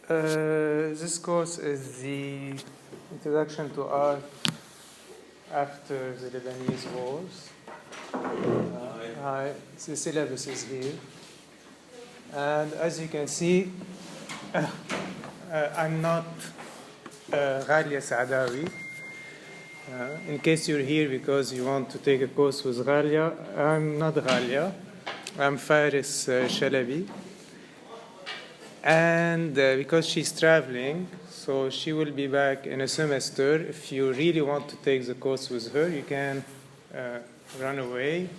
This course is the introduction to art after the Lebanese wars. The syllabus is here. And as you can see, I'm not Ghalia Saadawi. In case you're here because you want to take a course with Ghalia, I'm not Ghalia. I'm Faris Shalabi. And because she's traveling, so she will be back in a semester. If you really want to take the course with her, you can run away,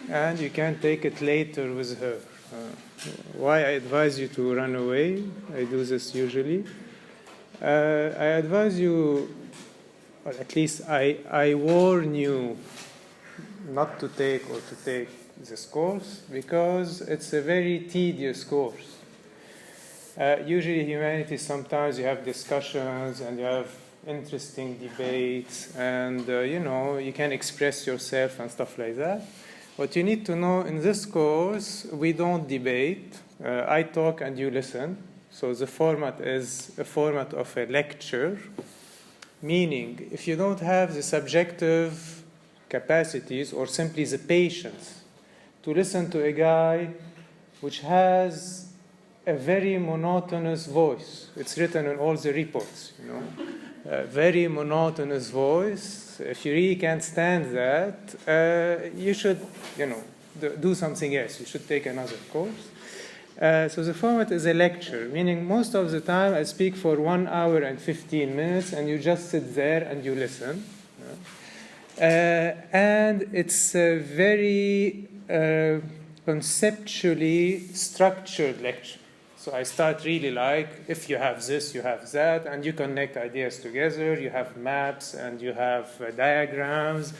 and you can take it later with her. Why I advise you to run away? I do this usually. I advise you, or at least I warn you not to take or to take this course because it's a very tedious course. Usually humanities, sometimes you have discussions and you have interesting debates and, you can express yourself and stuff like that. What you need to know in this course, we don't debate. I talk and you listen. So the format is a format of a lecture, meaning if you don't have the subjective capacities or simply the patience to listen to a guy which has a very monotonous voice. It's written in all the reports, a very monotonous voice. If you really can't stand that, you should, do something else. You should take another course. So the format is a lecture, meaning most of the time I speak for 1 hour and 15 minutes, and you just sit there and you listen. And it's a very conceptually structured lecture. So I start really like, if you have this, you have that, and you connect ideas together, you have maps, and you have diagrams,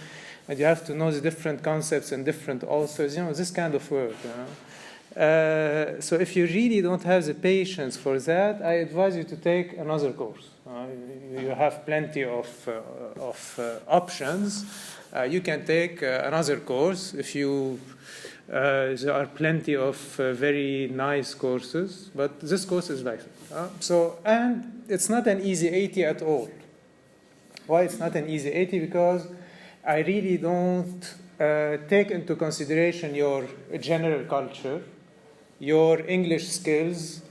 and you have to know the different concepts and different authors, this kind of work. So if you really don't have the patience for that, I advise you to take another course. You have plenty of options. You can take another course if you... there are plenty of very nice courses, but this course is like that. And it's not an easy 80 at all. Why it's not an easy 80? Because I really don't take into consideration your general culture, your English skills,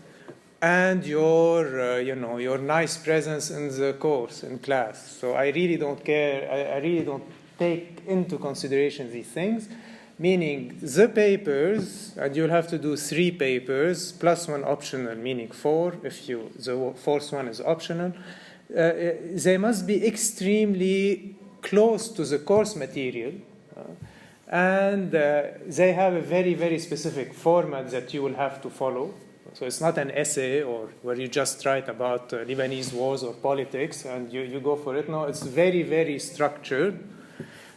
and your, your nice presence in the course, in class. So I really don't care. I really don't take into consideration these things. Meaning the papers, and you'll have to do 3 papers plus 1 optional, meaning 4 if the fourth one is optional. They must be extremely close to the course material, and they have a very, very specific format that you will have to follow. So it's not an essay or where you just write about Lebanese wars or politics and you go for it. No, it's very, very structured.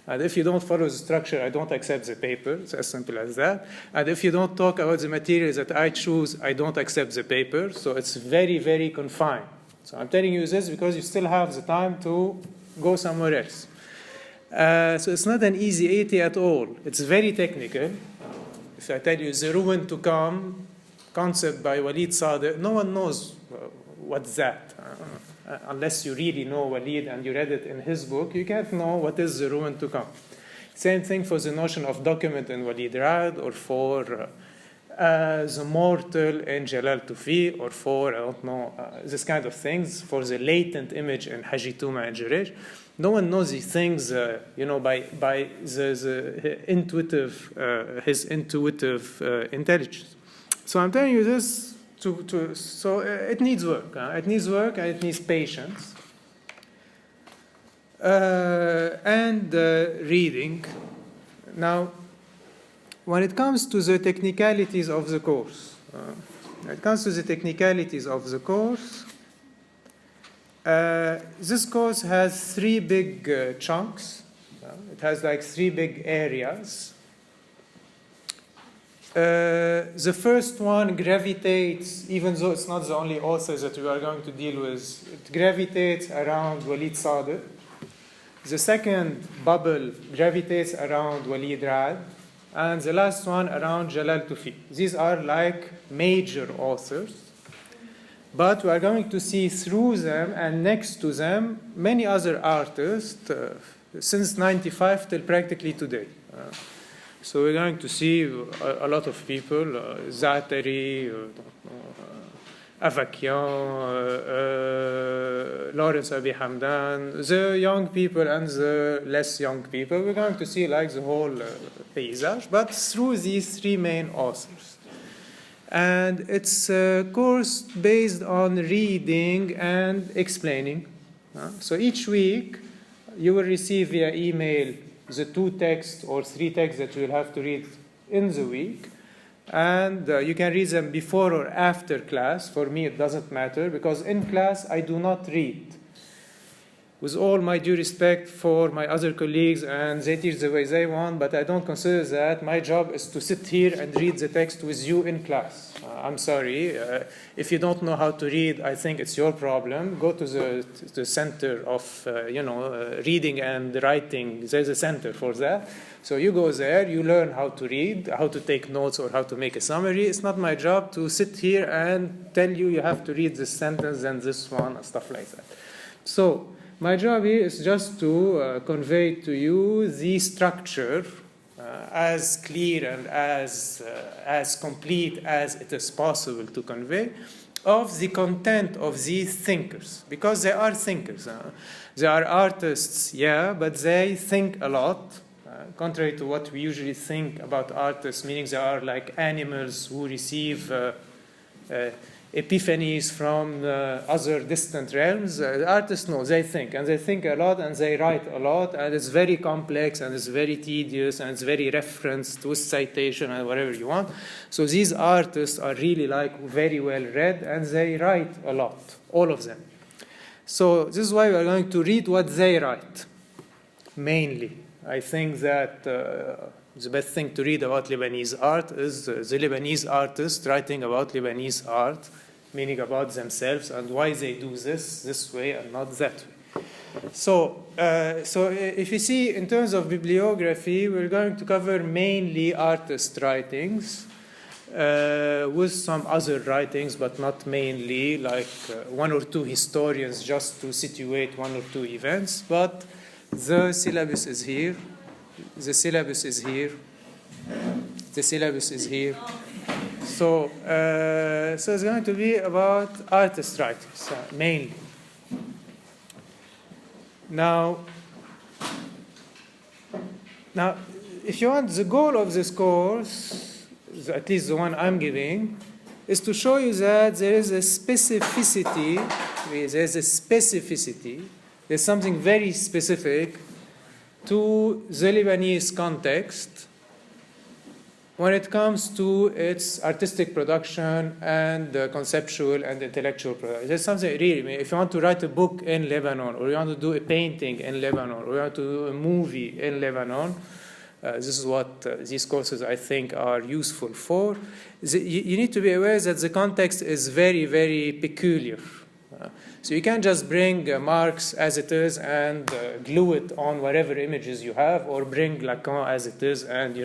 And if you don't follow the structure, I don't accept the paper. It's as simple as that. And if you don't talk about the materials that I choose, I don't accept the paper. So it's very, very confined. So I'm telling you this because you still have the time to go somewhere else. So it's not an easy 80 at all. It's very technical. If I tell you the ruin to come concept by Walid Sadiq, no one knows what's that. Unless you really know Walid and you read it in his book, you can't know what is the ruin to come. Same thing for the notion of document in Walid Rad, or for the mortal in Jalal Tufi, or for, I don't know, this kind of things, for the latent image in Hajituma and Jirej. No one knows these things, by the intuitive, his intuitive intelligence. So I'm telling you this. So it needs work. It needs work and it needs patience. And reading. Now, when it comes to the technicalities of the course, this course has 3 big chunks. It has like 3 big areas. The first one gravitates, even though it's not the only author that we are going to deal with, it gravitates around Walid Sadiq. The second bubble gravitates around Walid Rad. And the last one around Jalal Tufi. These are like major authors. But we are going to see through them and next to them many other artists since 95 till practically today. So we're going to see a lot of people, Zatari, Avakian, Lawrence Abi Hamdan, the young people and the less young people. We're going to see like the whole paysage, but through these three main authors. And it's a course based on reading and explaining. So each week you will receive via email the 2 texts or 3 texts that you will have to read in the week. And you can read them before or after class. For me, it doesn't matter, because in class, I do not read. With all my due respect for my other colleagues, and they teach the way they want, but I don't consider that my job is to sit here and read the text with you in class. I'm sorry. If you don't know how to read, I think it's your problem. Go to the center of, reading and writing. There's a center for that. So you go there, you learn how to read, how to take notes, or how to make a summary. It's not my job to sit here and tell you you have to read this sentence and this one and stuff like that. So my job here is just to convey to you the structure as clear and as complete as it is possible to convey of the content of these thinkers, because they are thinkers. They are artists, yeah, but they think a lot. Contrary to what we usually think about artists, meaning they are like animals who receive epiphanies from other distant realms. Artists, no, they think, and they think a lot, and they write a lot, and it's very complex, and it's very tedious, and it's very referenced with citation and whatever you want. So these artists are really like very well read, and they write a lot, all of them. So this is why we are going to read what they write, mainly. I think that the best thing to read about Lebanese art is the Lebanese artist writing about Lebanese art, meaning about themselves and why they do this way and not that way. So if you see, in terms of bibliography, we're going to cover mainly artist writings with some other writings, but not mainly, like 1 or 2 historians just to situate 1 or 2 events. But the syllabus is here. The syllabus is here. The syllabus is here. So it's going to be about artist writings, mainly. Now, if you want, the goal of this course, at least the one I'm giving, is to show you that there is a specificity. There's something very specific to the Lebanese context when it comes to its artistic production and conceptual and intellectual production. There's something really, if you want to write a book in Lebanon, or you want to do a painting in Lebanon, or you want to do a movie in Lebanon, this is what these courses, I think, are useful for. You need to be aware that the context is very, very peculiar. So you can't just bring Marx as it is and glue it on whatever images you have, or bring Lacan as it is and,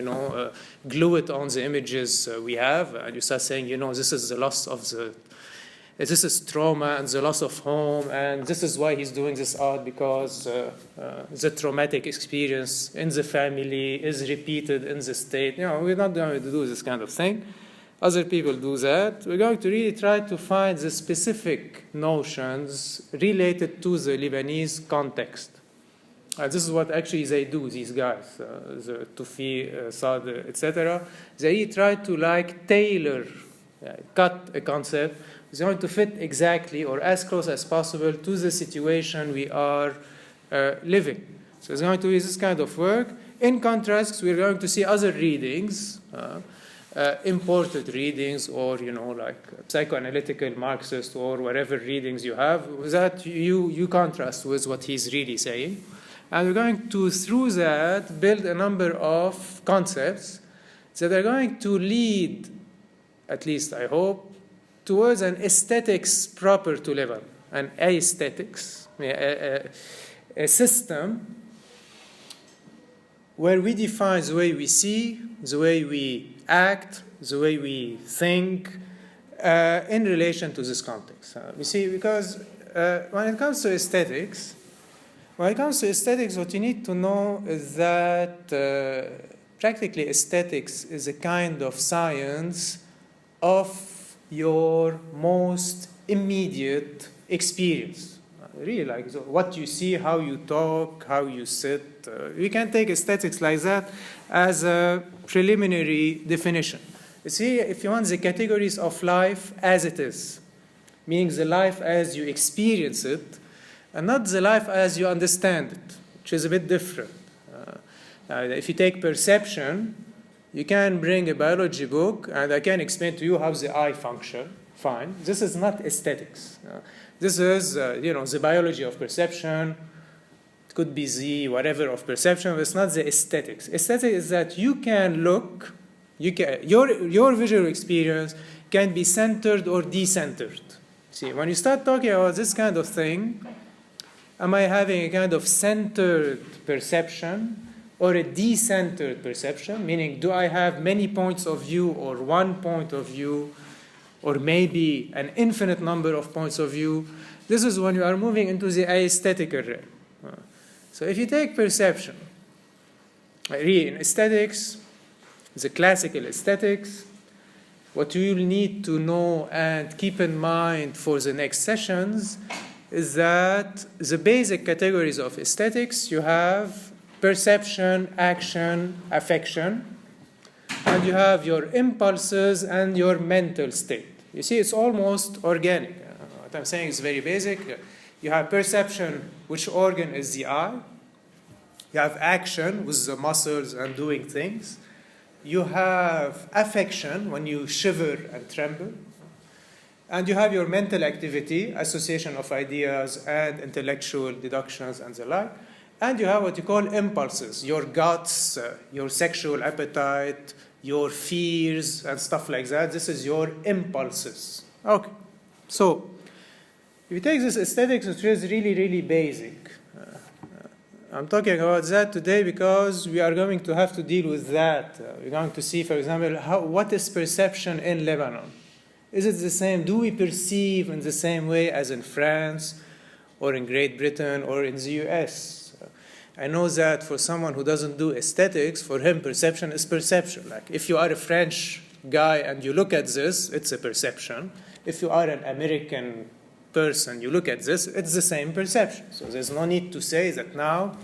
glue it on the images we have. And you start saying, this is the loss of this is trauma and the loss of home, and this is why he's doing this art, because the traumatic experience in the family is repeated in the state. We're not going to do this kind of thing. Other people do that. We're going to really try to find the specific notions related to the Lebanese context. This is what actually they do, these guys, the Tufi, Saad, etc. They try to tailor, cut a concept. It's going to fit exactly or as close as possible to the situation we are living. So it's going to be this kind of work. In contrast, we're going to see other readings, imported readings, or psychoanalytical Marxist or whatever readings you have, that you contrast with what he's really saying. And we're going to, through that, build a number of concepts that are going to lead, at least I hope, towards an aesthetics proper to Lebanon, an aesthetics, a system where we define the way we see, the way we act, the way we think, in relation to this context. You see, because when it comes to aesthetics, what you need to know is that practically aesthetics is a kind of science of your most immediate experience. Really, like what you see, how you talk, how you sit. You can take aesthetics like that as a preliminary definition. You see, if you want the categories of life as it is, meaning the life as you experience it, and not the life as you understand it, which is a bit different. If you take perception, you can bring a biology book, and I can explain to you how the eye function. Fine. This is not aesthetics. This is, the biology of perception. It could be the whatever of perception, but it's not the aesthetics. Aesthetics is that you can look, your visual experience can be centered or decentered. See, when you start talking about this kind of thing, am I having a kind of centered perception or a decentered perception? Meaning, do I have many points of view or one point of view, or maybe an infinite number of points of view? This is when you are moving into the aesthetical realm. So if you take perception, really in aesthetics, the classical aesthetics, what you will need to know and keep in mind for the next sessions is that the basic categories of aesthetics, you have perception, action, affection, and you have your impulses and your mental state. You see, it's almost organic. What I'm saying is very basic. You have perception, which organ is the eye. You have action, with the muscles and doing things. You have affection, when you shiver and tremble. And you have your mental activity, association of ideas and intellectual deductions and the like. And you have what you call impulses, your guts, your sexual appetite, your fears, and stuff like that. This is your impulses. Okay. So, if you take this aesthetics, which is really, really basic, I'm talking about that today because we are going to have to deal with that. We're going to see, for example, what is perception in Lebanon? Is it the same? Do we perceive in the same way as in France or in Great Britain or in the US? I know that for someone who doesn't do aesthetics, for him perception is perception. Like if you are a French guy and you look at this, it's a perception. If you are an American person, you look at this, it's the same perception. So there's no need to say that now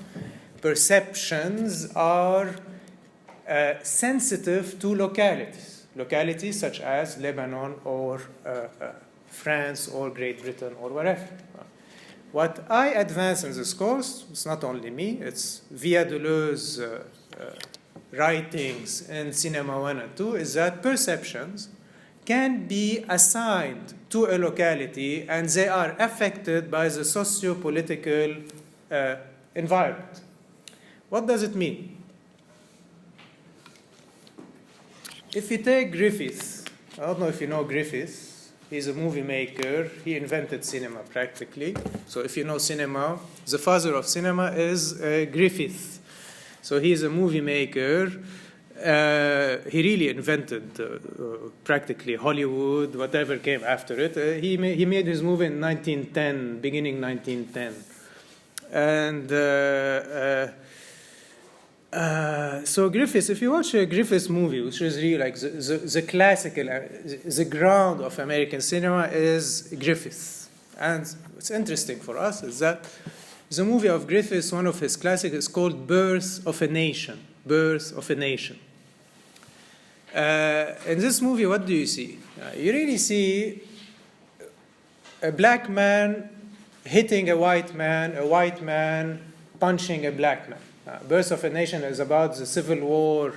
perceptions are sensitive to localities such as Lebanon or France or Great Britain or wherever. What I advance in this course, it's not only me, it's Via Deleuze's writings in Cinema 1 and 2, is that perceptions can be assigned to a locality and they are affected by the socio-political environment. What does it mean? If you take Griffith, I don't know if you know Griffith, he's a movie maker, he invented cinema practically. So if you know cinema, the father of cinema is Griffith. So he's a movie maker. He really invented practically Hollywood, whatever came after it. He made his movie in 1910, beginning 1910. And so Griffith, if you watch a Griffith movie, which is really like the classical, the ground of American cinema is Griffith. And what's interesting for us is that the movie of Griffith, one of his classics, is called Birth of a Nation. Birth of a Nation. In this movie, what do you see? You really see a black man hitting a white man punching a black man. Birth of a Nation is about the Civil War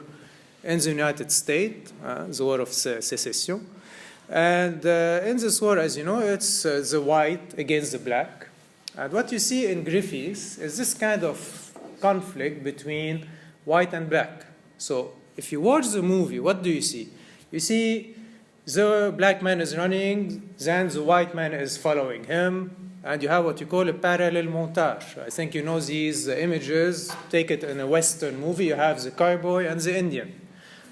in the United States, the War of Secession. And in this war, as you know, it's the white against the black. And what you see in Griffith is this kind of conflict between white and black. So if you watch the movie, what do you see? You see the black man is running, then the white man is following him, and you have what you call a parallel montage. I think you know these images. Take it in a Western movie, you have the cowboy and the Indian.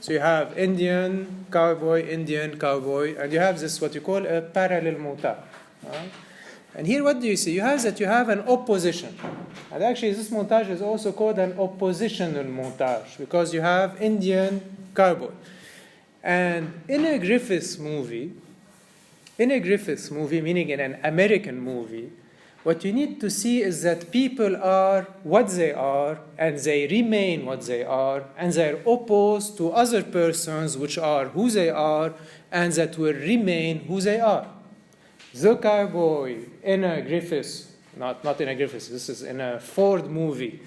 So you have Indian cowboy, and you have this what you call a parallel montage. And here what do you see? You have that you have an opposition. And actually this montage is also called an oppositional montage because you have Indian cowboy. And in a Griffiths movie, meaning in an American movie, what you need to see is that people are what they are, and they remain what they are, and they're opposed to other persons which are who they are, and that will remain who they are. The cowboy in a Griffiths, not in a Griffiths, this is in a Ford movie.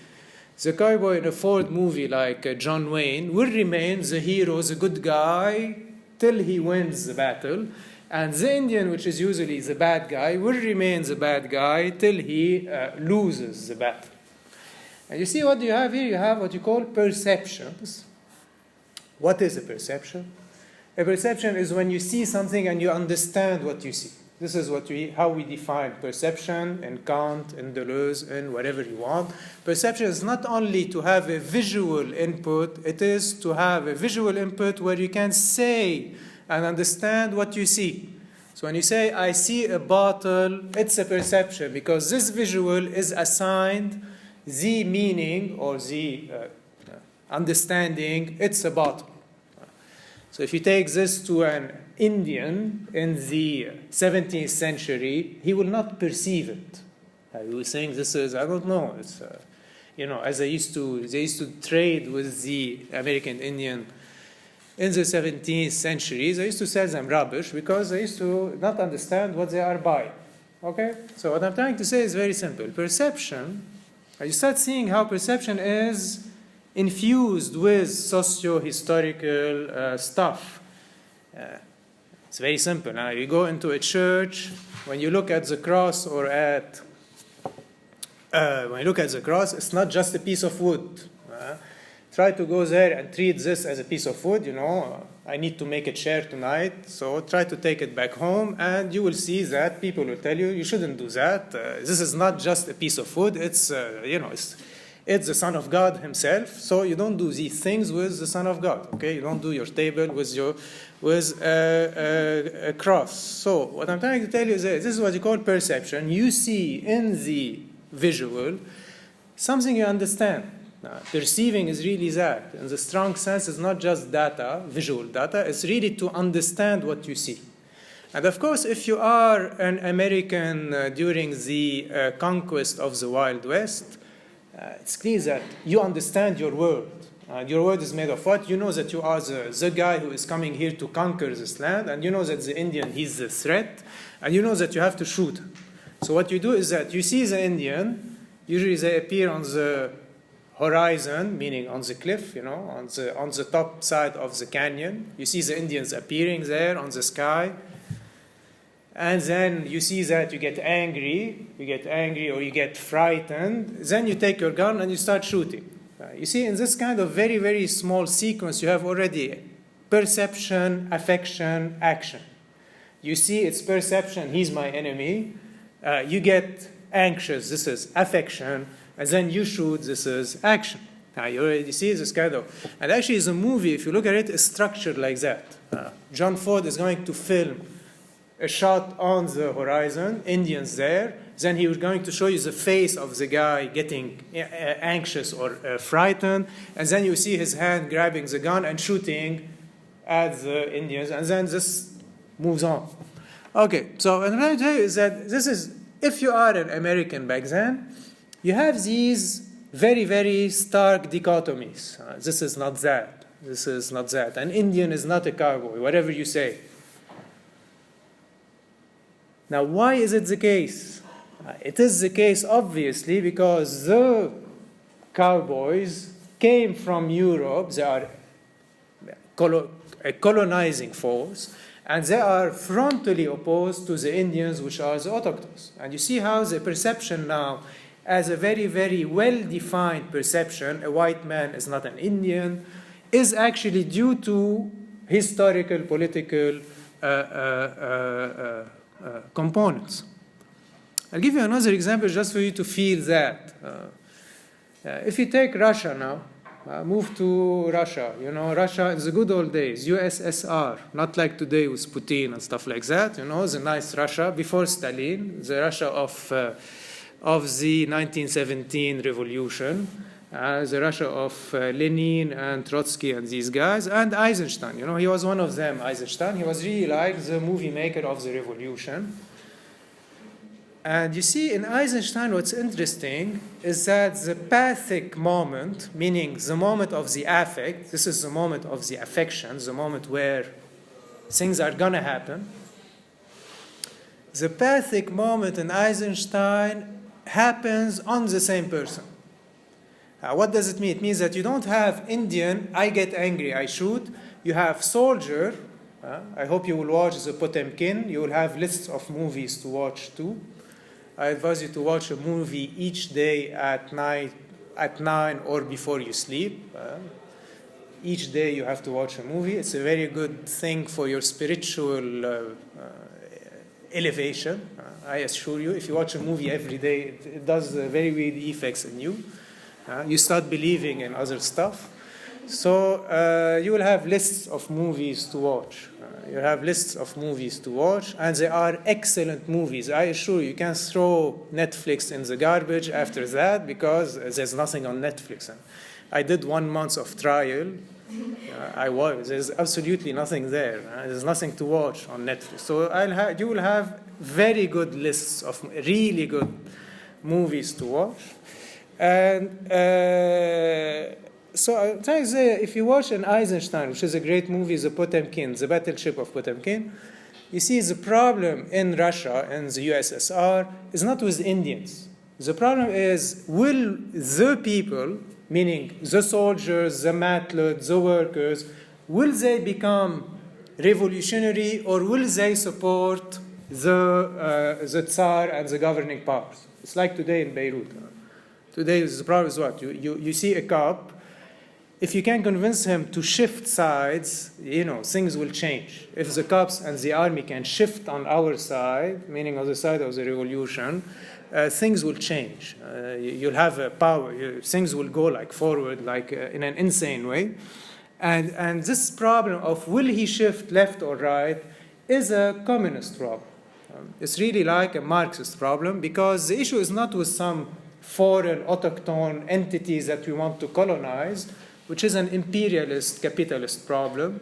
The cowboy in a Ford movie like John Wayne will remain the hero, the good guy, till he wins the battle. And the Indian, which is usually the bad guy, will remain the bad guy till he loses the battle. And you see what you have here? You have what you call perceptions. What is a perception? A perception is when you see something and you understand what you see. This is how we define perception in Kant, in Deleuze, in whatever you want. Perception is not only to have a visual input, it is to have a visual input where you can say and understand what you see. So when you say, I see a bottle, it's a perception because this visual is assigned the meaning or the understanding, it's a bottle. So if you take this to an Indian in the 17th century, he will not perceive it. He will think this is, I don't know, it's, as they used to trade with the American Indian in the 17th century, they used to sell them rubbish because they used to not understand what they are buying. Okay? So what I'm trying to say is very simple. Perception, you start seeing how perception is infused with socio-historical stuff. It's very simple. Now, you go into a church, when you look at the cross it's not just a piece of wood. Try to go there and treat this as a piece of wood, I need to make a chair tonight, so try to take it back home, and you will see that people will tell you, you shouldn't do that. This is not just a piece of wood, it's the Son of God himself, so you don't do these things with the Son of God, okay? You don't do your table with a cross. So what I'm trying to tell you is that this is what you call perception. You see in the visual something you understand. Now, perceiving is really that. In the strong sense, it's not just data, visual data, it's really to understand what you see. And of course, if you are an American during the conquest of the Wild West, it's clear that you understand your world. Your world is made of what? You know that you are the guy who is coming here to conquer this land, and you know that the Indian, he's the threat, and you know that you have to shoot him. So what you do is that you see the Indian, usually they appear on the horizon, meaning on the cliff, on the top side of the canyon. You see the Indians appearing there on the sky. And then you see that you get angry or you get frightened. Then you take your gun and you start shooting. You see, in this kind of very, very small sequence, you have already perception, affection, action. You see, it's perception, he's my enemy. You get anxious, this is affection. And then you shoot, this is action. Now, you already see this kind of... And actually, the movie, if you look at it, is structured like that. John Ford is going to film a shot on the horizon, Indians there. Then he was going to show you the face of the guy getting anxious or frightened. And then you see his hand grabbing the gun and shooting at the Indians. And then this moves on. Okay, so what I'm trying to tell you is that this is, if you are an American back then, you have these very, very stark dichotomies. This is not that. This is not that. An Indian is not a cowboy, whatever you say. Now, why is it the case? It is the case, obviously, because the cowboys came from Europe. They are a colonizing force, and they are frontally opposed to the Indians, which are the autochthons. And you see how the perception now, as a very, very well-defined perception, a white man is not an Indian, is actually due to historical, political components. I'll give you another example just for you to feel that. If you take Russia now, Move to Russia. You know, Russia in the good old days, USSR, not like today with Putin and stuff like that. You know, the nice Russia before Stalin, the Russia of the 1917 revolution, the Russia of Lenin and Trotsky and these guys, and Eisenstein. You know, he was one of them, Eisenstein. He was really like the movie maker of the revolution. And you see, in Eisenstein, what's interesting is that the pathic moment, meaning the moment of the affect, this is the moment of the affection, the moment where things are going to happen. The pathic moment in Eisenstein happens on the same person. What does it mean? It means that you don't have Indian, I get angry, I shoot. You have soldier. I hope you will watch the Potemkin. You will have lists of movies to watch too. I advise you to watch a movie each day at night, at 9 or before you sleep. Each day you have to watch a movie. It's a very good thing for your spiritual elevation. I assure you, if you watch a movie every day, it does very weird effects in you. You start believing in other stuff. So you will have lists of movies to watch. You have lists of movies to watch, and they are excellent movies. I assure you, you can throw Netflix in the garbage after that because there's nothing on Netflix. I did 1 month of trial. There's absolutely nothing there. There's nothing to watch on Netflix. So you will have very good lists of really good movies to watch. And so I'm trying to say, if you watch an Eisenstein, which is a great movie, the Potemkin, the battleship of Potemkin, you see the problem in Russia and the USSR is not with Indians. The problem is, will the people, meaning the soldiers, the matlabs, the workers, will they become revolutionary or will they support the Tsar and the governing powers? It's like today in Beirut. Today the problem is what? You see a cop. If you can convince him to shift sides, you know, things will change. If the cops and the army can shift on our side, meaning on the side of the revolution, things will change. You'll have a power. Things will go like forward, like in an insane way. And this problem of will he shift left or right is a communist problem. It's really like a Marxist problem because the issue is not with some foreign autochthone entities that we want to colonize, which is an imperialist, capitalist problem.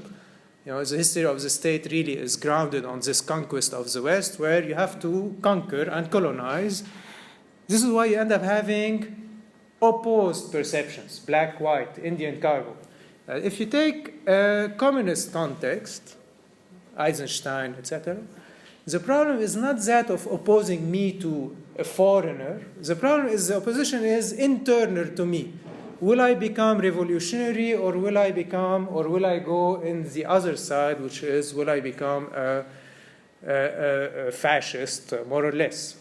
You know, the history of the state really is grounded on this conquest of the West, where you have to conquer and colonize. This is why you end up having opposed perceptions, black, white, Indian, cowboy. If you take a communist context, Eisenstein, etc., the problem is not that of opposing me to a foreigner. The problem is the opposition is internal to me. Will I become revolutionary or will I go in the other side, which is will I become a fascist, more or less?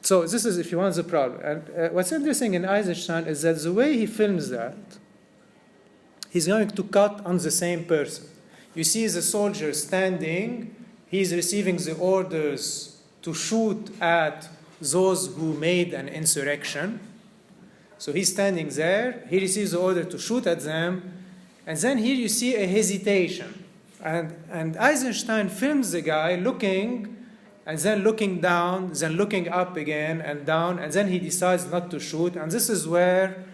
So this is, if you want, the problem. And what's interesting in Eisenstein is that the way he films that, he's going to cut on the same person. You see the soldier standing, he's receiving the orders to shoot at those who made an insurrection. So he's standing there, he receives the order to shoot at them, and then here you see a hesitation. And Eisenstein films the guy looking, and then looking down, then looking up again and down, and then he decides not to shoot, and this is where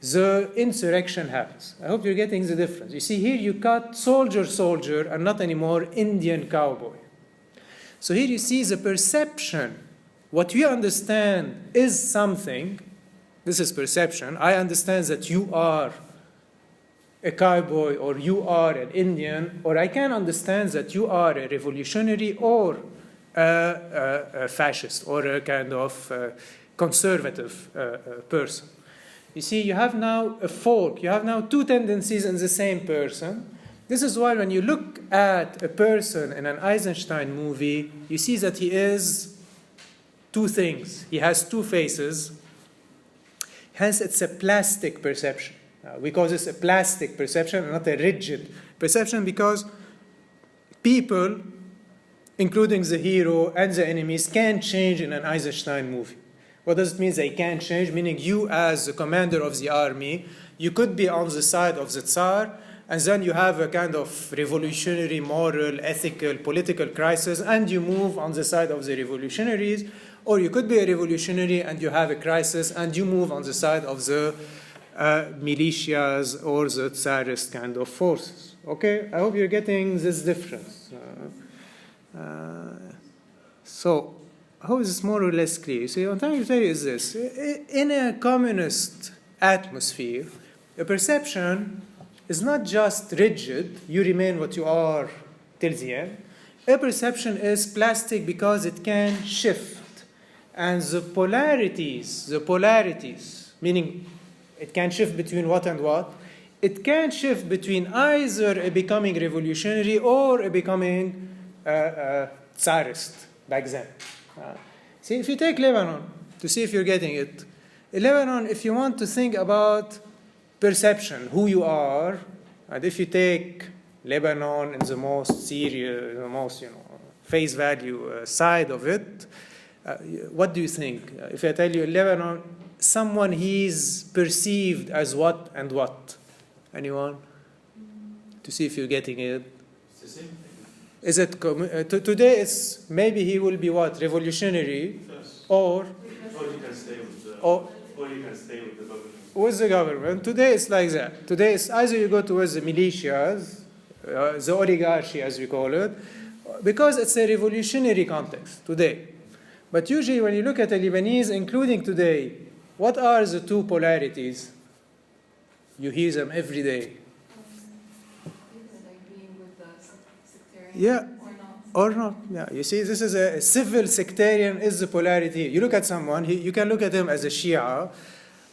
the insurrection happens. I hope you're getting the difference. You see, here you cut soldier, and not anymore Indian cowboy. So here you see the perception. What we understand is something. This is perception. I understand that you are a cowboy or you are an Indian, or I can understand that you are a revolutionary or a fascist or a kind of conservative person. You see, you have now a fork. You have now two tendencies in the same person. This is why when you look at a person in an Eisenstein movie, you see that he is two things. He has two faces. Hence, it's a plastic perception. We call this a plastic perception and not a rigid perception because people, including the hero and the enemies, can change in an Eisenstein movie. What does it mean they can change? Meaning you as the commander of the army, you could be on the side of the Tsar, and then you have a kind of revolutionary, moral, ethical, political crisis, and you move on the side of the revolutionaries. Or you could be a revolutionary and you have a crisis, and you move on the side of the militias or the Tsarist kind of forces. Okay, I hope you're getting this difference. So, how is this more or less clear? See, what I'm trying to tell you is this. In a communist atmosphere, a perception is not just rigid, you remain what you are till the end. A perception is plastic because it can shift. And the polarities, meaning it can shift between what and what, it can shift between either a becoming revolutionary or a becoming Tsarist back then. See, if you take Lebanon, to see if you're getting it, in Lebanon, if you want to think about perception, who you are, and if you take Lebanon in the most serious, the most, face value side of it, what do you think? If I tell you Lebanon, someone he's perceived as what and what? Anyone? To see if you're getting it. It's the same thing. Is it today? It's maybe he will be what, revolutionary, Yes. or you can stay with the. or you can stay with the government. with the government. Today it's like that. Today it's either you go towards the militias, the oligarchy as we call it, because it's a revolutionary context today. But usually when you look at the Lebanese, including today, what are the two polarities? You hear them every day. Yeah, or not. Yeah, you see, this is a civil sectarian is the polarity. You look at someone, you can look at him as a Shia,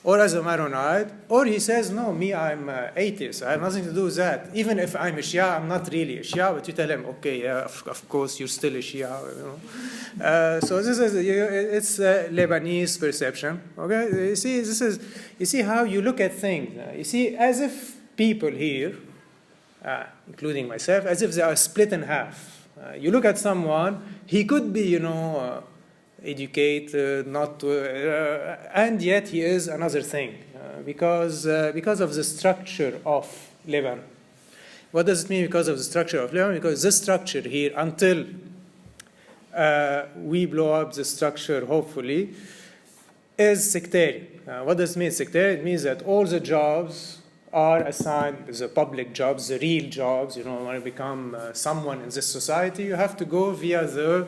or as a Maronite, or he says, no, me, I'm atheist. I have nothing to do with that. Even if I'm a Shia, I'm not really a Shia, but you tell him, okay, yeah, of course, you're still a Shia. So this is, it's a Lebanese perception. Okay, you see how you look at things. You see, as if people here, including myself, as if they are split in half. You look at someone, he could be, educated, not, and yet he is another thing because of the structure of Lebanon. What does it mean because of the structure of Lebanon? Because this structure here, until we blow up the structure, hopefully, is sectarian. What does it mean sectarian? It means that all the jobs are assigned, the public jobs, the real jobs. Want to become someone in this society, you have to go via the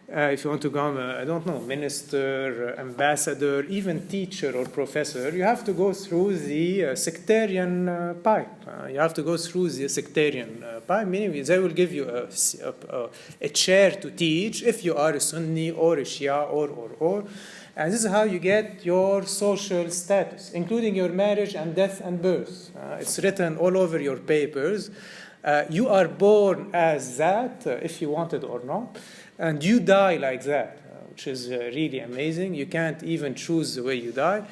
if you want to become, minister, ambassador, even teacher or professor, you have to go through the sectarian pipe. You have to go through the sectarian pipe, meaning they will give you a chair to teach if you are a Sunni or a Shia or. And this is how you get your social status, including your marriage and death and birth. It's written all over your papers. You are born as that, if you want it or not. And you die like that, which is really amazing. You can't even choose the way you die.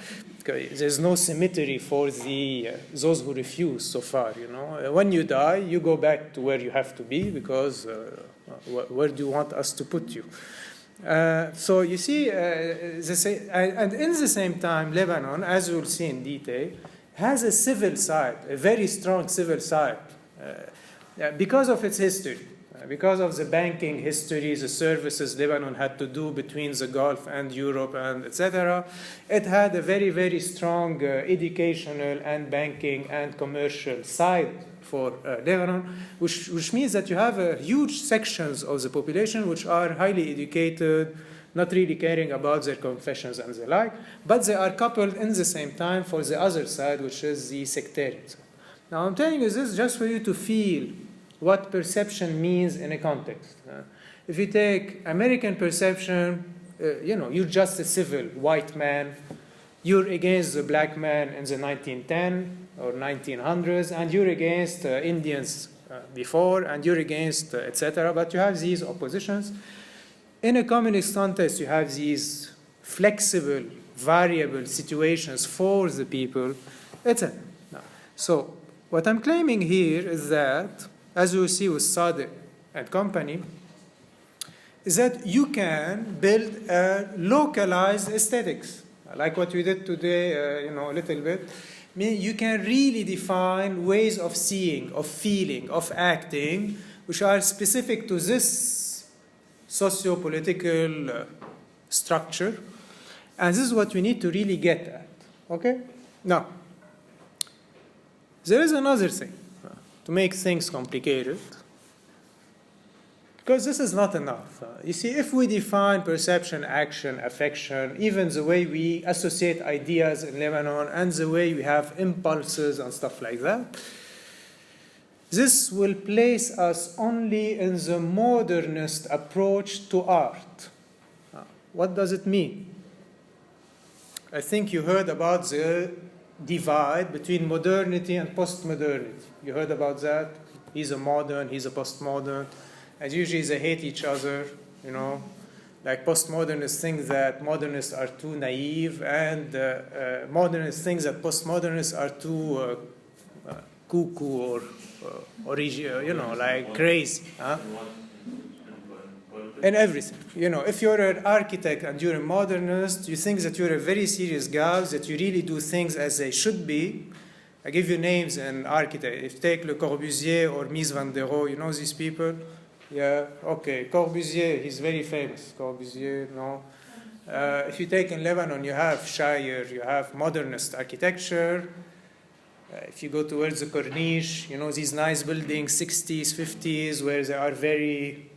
There's no cemetery for those who refuse so far. When you die, you go back to where you have to be because where do you want us to put you? So you see, and in the same time, Lebanon, as we'll see in detail, has a civil side, a very strong civil side, because of its history. Because of the banking history, the services Lebanon had to do between the Gulf and Europe and etc., it had a very, very strong educational and banking and commercial side for Lebanon, which means that you have huge sections of the population which are highly educated, not really caring about their confessions and the like, but they are coupled in the same time for the other side, which is the sectarian side. Now I'm telling you this just for you to feel what perception means in a context. If you take American perception, you're just a civil white man. You're against the black man in the 1910 or 1900s, and you're against Indians before, and you're against etc. But you have these oppositions. In a communist context, you have these flexible, variable situations for the people, etc. So what I'm claiming here is that, as you see with Sadiq and company, is that you can build a localized aesthetics, like what we did today, a little bit. I mean, you can really define ways of seeing, of feeling, of acting, which are specific to this socio-political structure. And this is what we need to really get at, okay? Now, there is another thing to make things complicated, because this is not enough. You see, if we define perception, action, affection, even the way we associate ideas in Lebanon and the way we have impulses and stuff like that, this will place us only in the modernist approach to art. What does it mean? I think you heard about the divide between modernity and postmodernity. You heard about that? He's a modern, he's a postmodern. And usually they hate each other, Like postmodernists think that modernists are too naive, and modernists think that postmodernists are too cuckoo or like crazy. Huh? And everything. If you're an architect and you're a modernist, you think that you're a very serious guy, that you really do things as they should be. I give you names in architect. If you take Le Corbusier or Mies van der Rohe, you know these people? Yeah, okay. Corbusier, he's very famous. Corbusier, no. If you take in Lebanon, you have Shire, you have modernist architecture. If you go towards the Corniche, these nice buildings, 60s, 50s, where they are very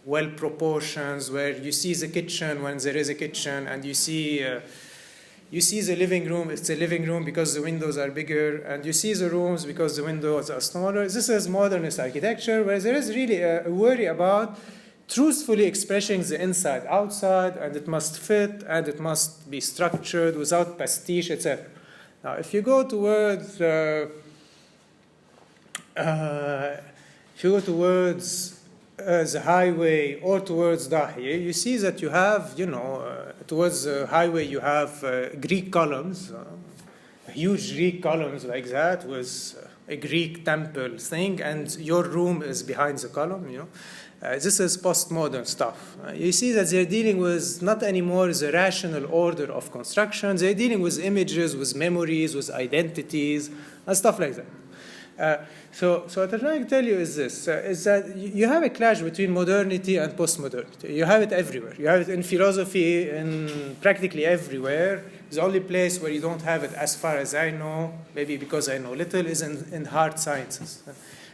well proportions, where you see the kitchen when there is a kitchen, and you see the living room. It's a living room because the windows are bigger, and you see the rooms because the windows are smaller. This is modernist architecture, where there is really a worry about truthfully expressing the inside outside, and it must fit, and it must be structured without pastiche, etc. Now, if you go towards the highway or towards Dahiya, you see that you have, towards the highway you have Greek columns, huge Greek columns like that with a Greek temple thing, and your room is behind the column, This is postmodern stuff. You see that they're dealing with not anymore the rational order of construction. They're dealing with images, with memories, with identities, and stuff like that. So what I'm trying to tell you is this, is that you have a clash between modernity and postmodernity. You have it everywhere. You have it in philosophy, in practically everywhere. The only place where you don't have it, as far as I know, maybe because I know little, is in hard sciences.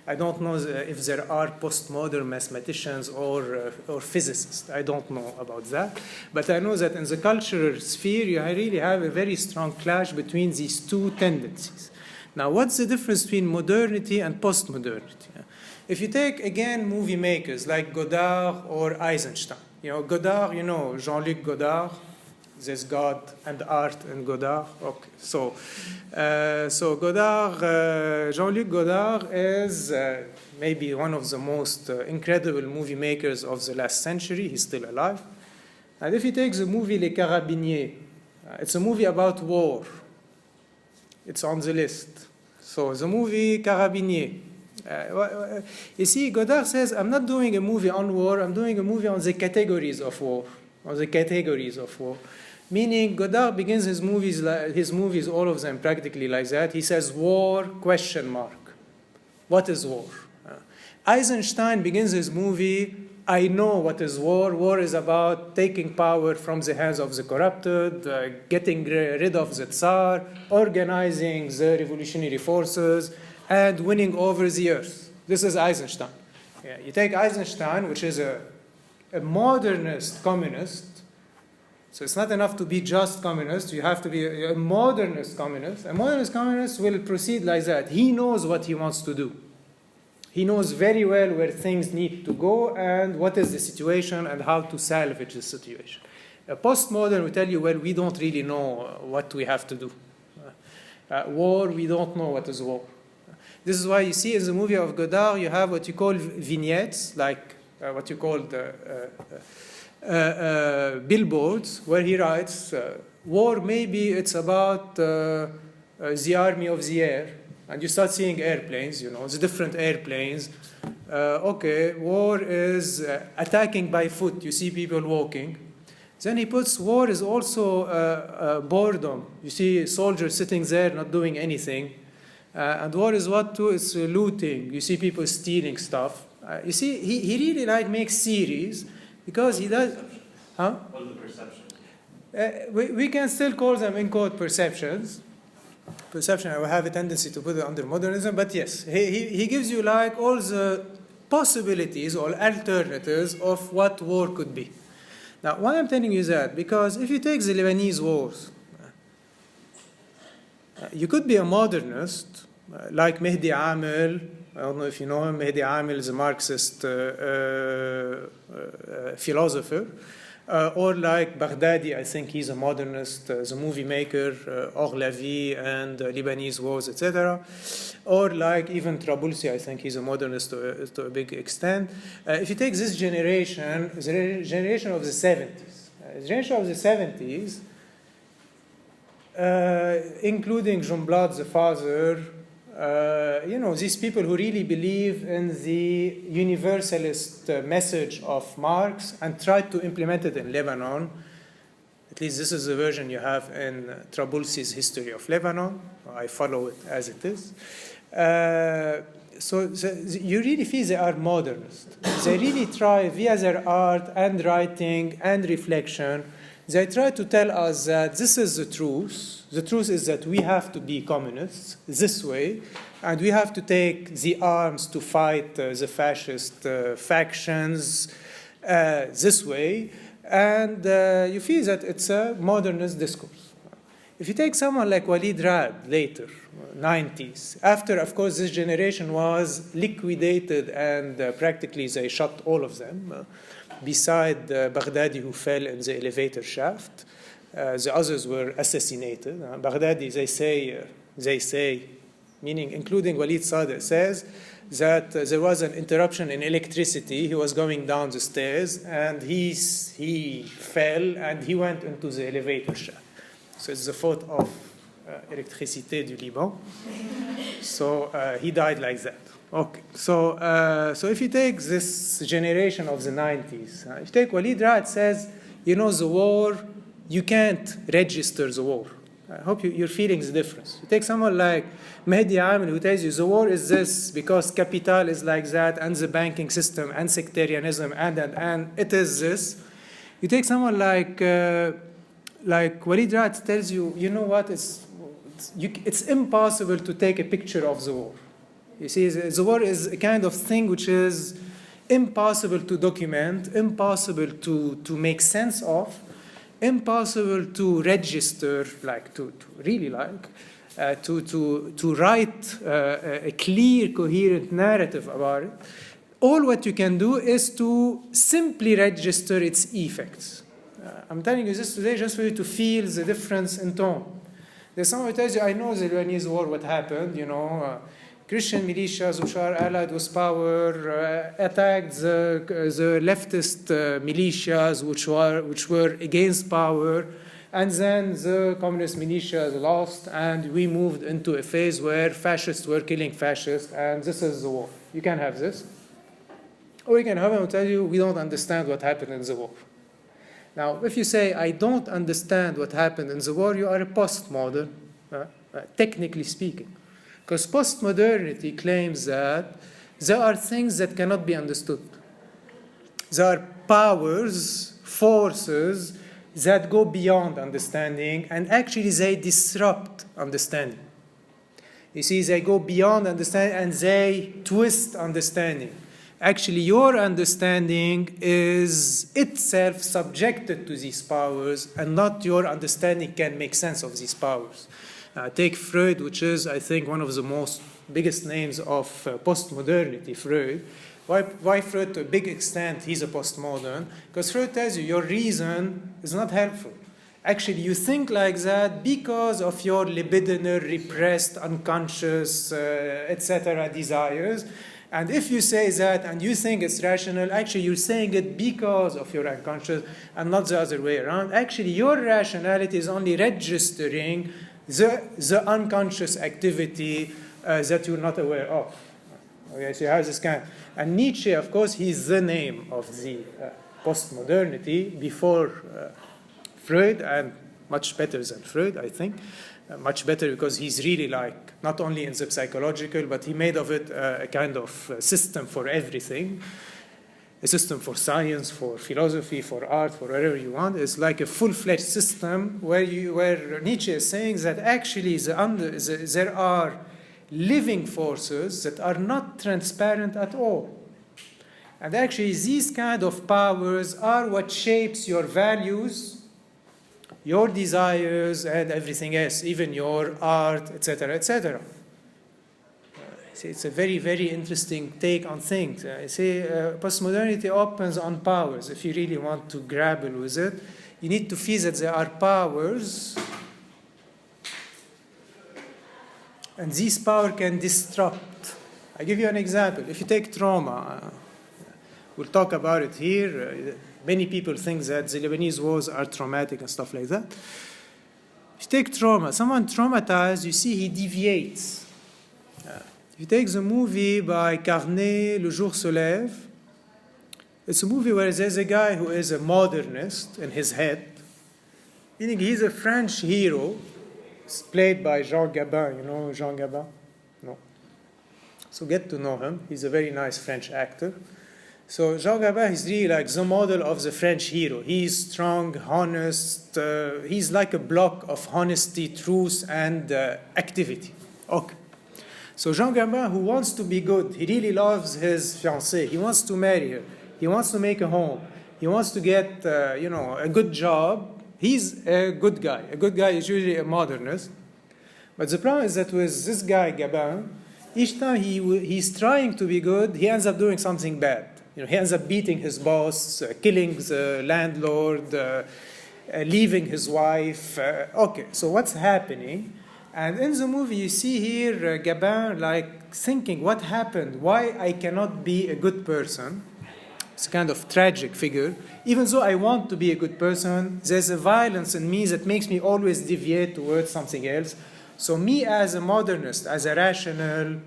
I don't know if there are postmodern mathematicians or physicists. I don't know about that. But I know that in the cultural sphere, you really have a very strong clash between these two tendencies. Now, what's the difference between modernity and postmodernity? If you take, again, movie makers like Godard or Eisenstein. Godard, Jean-Luc Godard, there's God and art in Godard. Okay, so Godard, Jean-Luc Godard is maybe one of the most incredible movie makers of the last century. He's still alive. And if you take the movie Les Carabiniers, it's a movie about war. It's on the list. So the movie Carabiniers. You see, Godard says, I'm not doing a movie on war, I'm doing a movie on the categories of war. Meaning, Godard begins his movies, all of them practically like that. He says, war, question mark. What is war? Eisenstein begins his movie, I know what is war. War is about taking power from the hands of the corrupted, getting rid of the Tsar, organizing the revolutionary forces, and winning over the earth. This is Eisenstein. You take Eisenstein, which is a modernist communist. So it's not enough to be just communist. You have to be a modernist communist. A modernist communist will proceed like that. He knows what he wants to do. He knows very well where things need to go and what is the situation and how to salvage the situation. A postmodern will tell you, well, we don't really know what we have to do. War, we don't know what is war. This is why you see in the movie of Godard, you have what you call vignettes, like what you call billboards, where he writes, war, maybe it's about the army of the air. And you start seeing airplanes, the different airplanes, Okay, war is attacking by foot. You see people walking. Then he puts war is also boredom. You see soldiers sitting there not doing anything. And war is what too? It's looting. You see people stealing stuff. You see, he really like makes series because he does. Huh? All the perceptions. We can still call them in quote perceptions. Perception, I will have a tendency to put it under modernism, but yes, he gives you like all the possibilities or alternatives of what war could be. Now, why I'm telling you that? Because if you take the Lebanese wars, you could be a modernist, like Mehdi Amel. I don't know if you know him. Mehdi Amel is a Marxist philosopher. Or like Baghdadi, I think he's a modernist, the movie maker, Orlavi and Lebanese wars, etc. Or like even Trabulsi, I think he's a modernist to a big extent. If you take this generation, the generation of the 70s, the generation of the 70s, including Jumblat, the father, these people who really believe in the universalist message of Marx and tried to implement it in Lebanon. At least this is the version you have in Trabulsi's History of Lebanon. I follow it as it is. So you really feel they are modernist. They really try, via their art and writing and reflection, they try to tell us that this is the truth. The truth is that we have to be communists this way, and we have to take the arms to fight the fascist factions this way. And you feel that it's a modernist discourse. If you take someone like Walid Rad later, 90s, after, of course, this generation was liquidated and practically they shot all of them, beside Baghdadi, who fell in the elevator shaft. The others were assassinated. Baghdadi, they say, meaning including Walid Sadr, says that there was an interruption in electricity. He was going down the stairs and he fell and he went into the elevator shaft. So it's the fault of Électricité du Liban. So he died like that. Okay, so if you take this generation of the 90s, if you take Walid Rad says, the war, you can't register the war. I hope you're feeling the difference. You take someone like Mehdi Amel who tells you the war is this because capital is like that and the banking system and sectarianism and it is this. You take someone like Walid Rad tells you, you know what, it's impossible to take a picture of the war. You see, the war is a kind of thing which is impossible to document, impossible to make sense of, impossible to register, to write a clear, coherent narrative about it. All what you can do is to simply register its effects. I'm telling you this today just for you to feel the difference in tone. There's someone who tells you, I know the Lebanese war, what happened, Christian militias which are allied with power attacked the leftist militias which were against power, and then the communist militias lost, and we moved into a phase where fascists were killing fascists, and this is the war. You can have this. Or you can have them tell you, we don't understand what happened in the war. Now, if you say, I don't understand what happened in the war, you are a postmodern, technically speaking. Because postmodernity claims that there are things that cannot be understood. There are powers, forces that go beyond understanding, and actually they disrupt understanding. You see, they go beyond understanding and they twist understanding. Actually, your understanding is itself subjected to these powers, and not your understanding can make sense of these powers. Take Freud, which is, I think, one of the biggest names of postmodernity, Freud. Why Freud, to a big extent, he's a postmodern? Because Freud tells you your reason is not helpful. Actually, you think like that because of your libidinal, repressed, unconscious, etc. desires. And if you say that and you think it's rational, actually you're saying it because of your unconscious and not the other way around. Actually, your rationality is only registering the unconscious activity that you're not aware of. Okay, so you have this kind. And Nietzsche, of course, he's the name of the postmodernity before Freud, and much better than Freud, I think. Much better because he's really like, not only in the psychological, but he made of it a kind of system for everything. A system for science, for philosophy, for art, for whatever you want. It's like a full-fledged system where Nietzsche is saying that actually there are living forces that are not transparent at all. And actually these kind of powers are what shapes your values, your desires, and everything else, even your art, etc., etc. It's a very, very interesting take on things. Postmodernity opens on powers. If you really want to grapple with it, you need to feel that there are powers, and these powers can disrupt. I give you an example. If you take trauma, we'll talk about it here. Many people think that the Lebanese wars are traumatic and stuff like that. If you take trauma, someone traumatized, you see he deviates. If you take the movie by Carnet, Le Jour se lève, it's a movie where there's a guy who is a modernist in his head, meaning he's a French hero. It's played by Jean Gabin. You know Jean Gabin? No. So get to know him. He's a very nice French actor. So Jean Gabin is really like the model of the French hero. He's strong, honest. He's like a block of honesty, truth, and activity. Okay. So Jean Gabin, who wants to be good, he really loves his fiancée. He wants to marry her. He wants to make a home. He wants to get, a good job. He's a good guy. A good guy is usually a modernist. But the problem is that with this guy, Gabin, each time he's trying to be good, he ends up doing something bad. He ends up beating his boss, killing the landlord, leaving his wife. Okay, so what's happening? And in the movie, you see here Gabin like thinking, what happened? Why I cannot be a good person? It's a kind of tragic figure. Even though I want to be a good person, there's a violence in me that makes me always deviate towards something else. So me as a modernist, as a rational,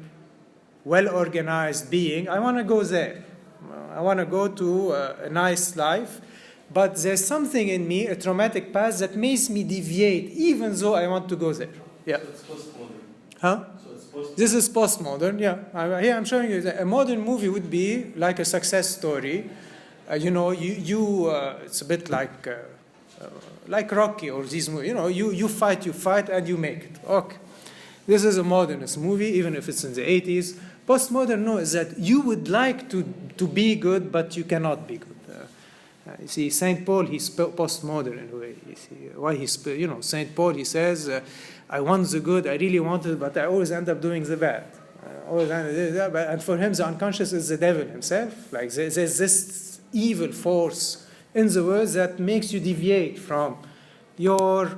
well-organized being, I want to go there. I want to go to a nice life. But there's something in me, a traumatic past, that makes me deviate, even though I want to go there. Yeah. So it's postmodern. Huh? So it's postmodern. This is postmodern, yeah. Here I'm showing you that a modern movie would be like a success story. It's a bit like Rocky or these movies. You fight, and you make it. Okay. This is a modernist movie, even if it's in the 80s. Postmodern, no, is that you would like to be good, but you cannot be good. You see, Saint Paul, he's postmodern in a way. You see, why Saint Paul, he says, I want the good, I really want it, but I always end up doing the bad. And for him, the unconscious is the devil himself. Like there's this evil force in the world that makes you deviate from your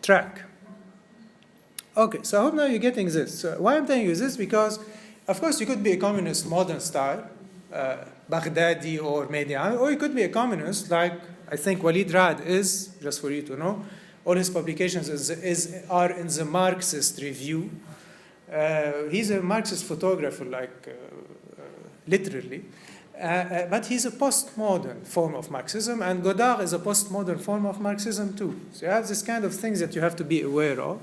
track. Okay, so I hope now you're getting this. So why I'm telling you this? Because, of course, you could be a communist modern style, Baghdadi or Median, or you could be a communist like I think Walid Rad is, just for you to know. All his publications are in the Marxist Review. He's a Marxist photographer, literally. But he's a postmodern form of Marxism, and Godard is a postmodern form of Marxism too. So you have this kind of things that you have to be aware of.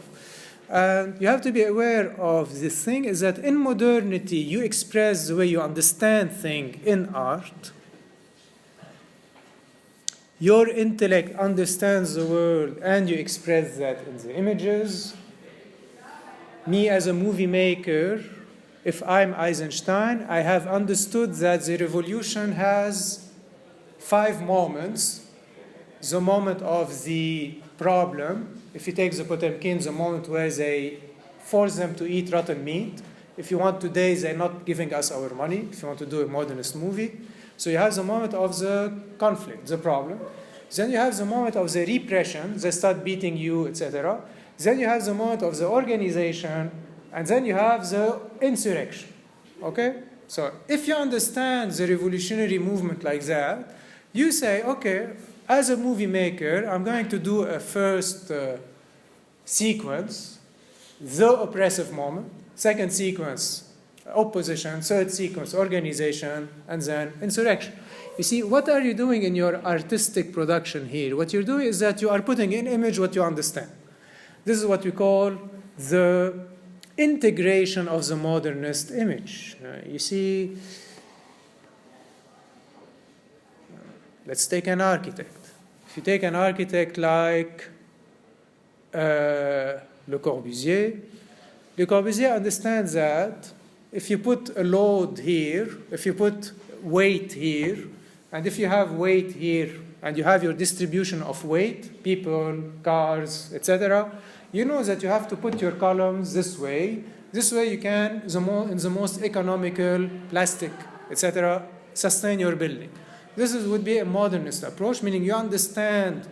And you have to be aware of this thing is that in modernity, you express the way you understand things in art. Your intellect understands the world and you express that in the images. Me as a movie maker, if I'm Eisenstein, I have understood that the revolution has 5 moments. The moment of the problem. If you take the Potemkin, the moment where they force them to eat rotten meat. If you want today, they're not giving us our money, if you want to do a modernist movie. So you have the moment of the conflict, the problem. Then you have the moment of the repression, they start beating you, etc. Then you have the moment of the organization, and then you have the insurrection. Okay? So if you understand the revolutionary movement like that, you say, okay, as a movie maker, I'm going to do a first sequence, the oppressive moment. Second sequence, opposition, third sequence, organization, and then insurrection. You see, what are you doing in your artistic production here? What you're doing is that you are putting in image what you understand. This is what we call the integration of the modernist image. You see, let's take an architect. If you take an architect like Le Corbusier understands that if you put a load here, if you put weight here, and if you have weight here, and you have your distribution of weight, people, cars, etc., you know that you have to put your columns this way. This way you can, in the most economical, plastic, etc., sustain your building. This would be a modernist approach, meaning you understand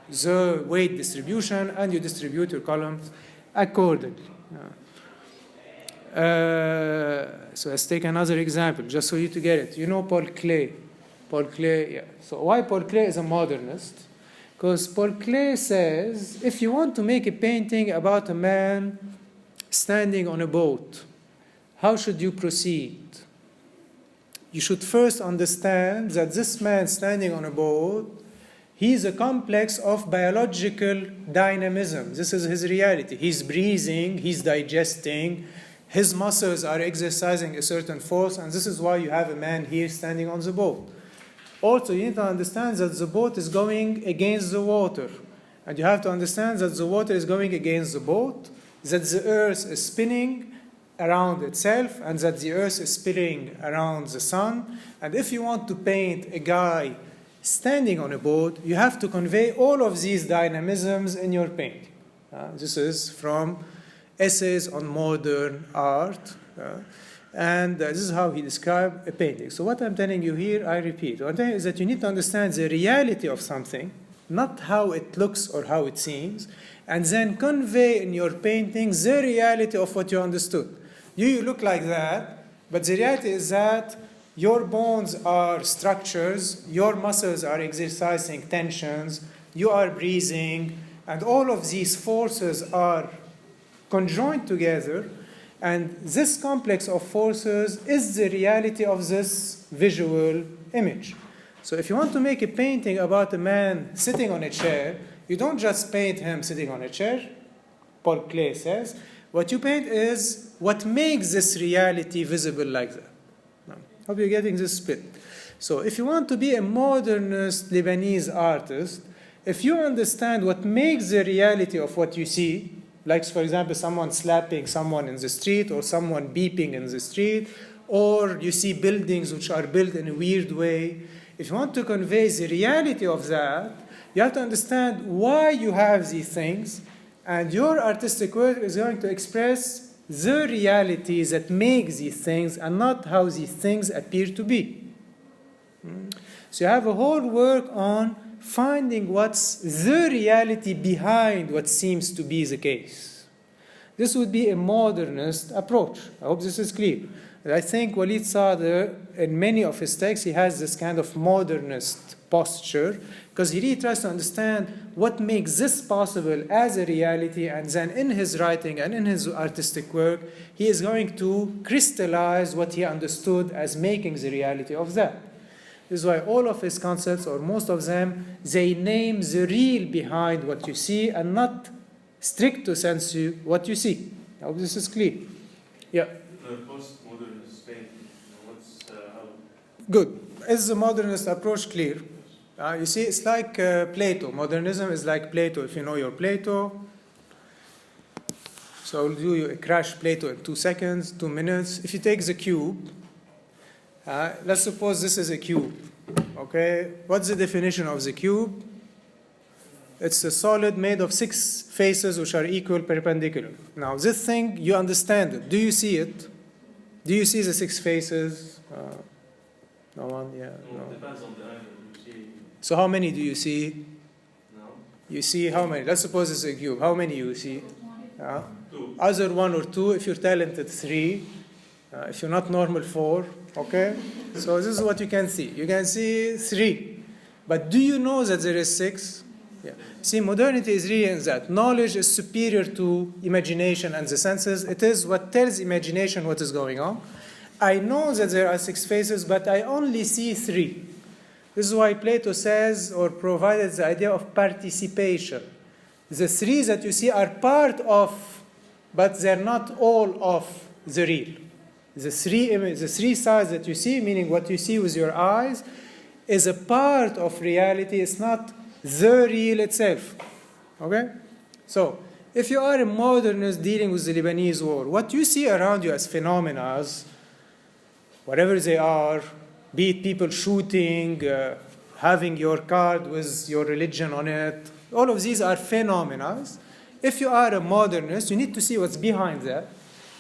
the weight distribution and you distribute your columns accordingly. So let's take another example, just for you to get it. You know Paul Klee. Paul Klee, yeah. So why Paul Klee is a modernist? Because Paul Klee says, if you want to make a painting about a man standing on a boat, how should you proceed? You should first understand that this man standing on a boat, he's a complex of biological dynamism. This is his reality. He's breathing, he's digesting, his muscles are exercising a certain force, and this is why you have a man here standing on the boat. Also, you need to understand that the boat is going against the water. And you have to understand that the water is going against the boat, that the earth is spinning around itself, and that the earth is spinning around the sun. And if you want to paint a guy standing on a boat, you have to convey all of these dynamisms in your painting. This is from Essays on Modern Art. And this is how he described a painting. So what I'm telling you here, I repeat. What I'm telling you is that you need to understand the reality of something, not how it looks or how it seems, and then convey in your painting the reality of what you understood. You look like that, but the reality is that your bones are structures, your muscles are exercising tensions, you are breathing, and all of these forces are conjoined together, and this complex of forces is the reality of this visual image. So if you want to make a painting about a man sitting on a chair, you don't just paint him sitting on a chair, Paul Klee says. What you paint is what makes this reality visible like that. Hope you're getting this split. So if you want to be a modernist Lebanese artist, if you understand what makes the reality of what you see, like, for example, someone slapping someone in the street, or someone beeping in the street, or you see buildings which are built in a weird way. If you want to convey the reality of that, you have to understand why you have these things, and your artistic work is going to express the reality that makes these things and not how these things appear to be. So you have a whole work on finding what's the reality behind what seems to be the case. This would be a modernist approach. I hope this is clear. And I think Walid Sadr, in many of his texts, he has this kind of modernist posture, because he really tries to understand what makes this possible as a reality, and then in his writing and in his artistic work, he is going to crystallize what he understood as making the reality of that. This is why all of his concepts, or most of them, they name the real behind what you see and not stricto sensu what you see. I hope this is clear. Yeah. The postmodernist painting, what's how? Good. Is the modernist approach clear? You see, it's like Plato. Modernism is like Plato, if you know your Plato. So I'll do you a crash Plato in 2 seconds, 2 minutes. If you take the cube, let's suppose this is a cube. Okay, what's the definition of the cube? It's a solid made of 6 faces which are equal perpendicular. Now, this thing, you understand it. Do you see it? Do you see the 6 faces? No one? Yeah. No, No. it depends on the angle you see. So how many do you see? No? You see how many? Let's suppose it's a cube. How many you see? 2. Either 1 or 2. If you're talented, 3. If you're not normal, 4. Okay? So this is what you can see. You can see 3. But do you know that there is 6? Yeah. See, modernity is really in that. Knowledge is superior to imagination and the senses. It is what tells imagination what is going on. I know that there are 6 faces, but I only see 3. This is why Plato says or provided the idea of participation. The 3 that you see are part of, but they're not all of the real. The 3 sides that you see, meaning what you see with your eyes, is a part of reality. It's not the real itself. Okay? So, if you are a modernist dealing with the Lebanese war, what you see around you as phenomena, whatever they are, be it people shooting, having your card with your religion on it, all of these are phenomena. If you are a modernist, you need to see what's behind that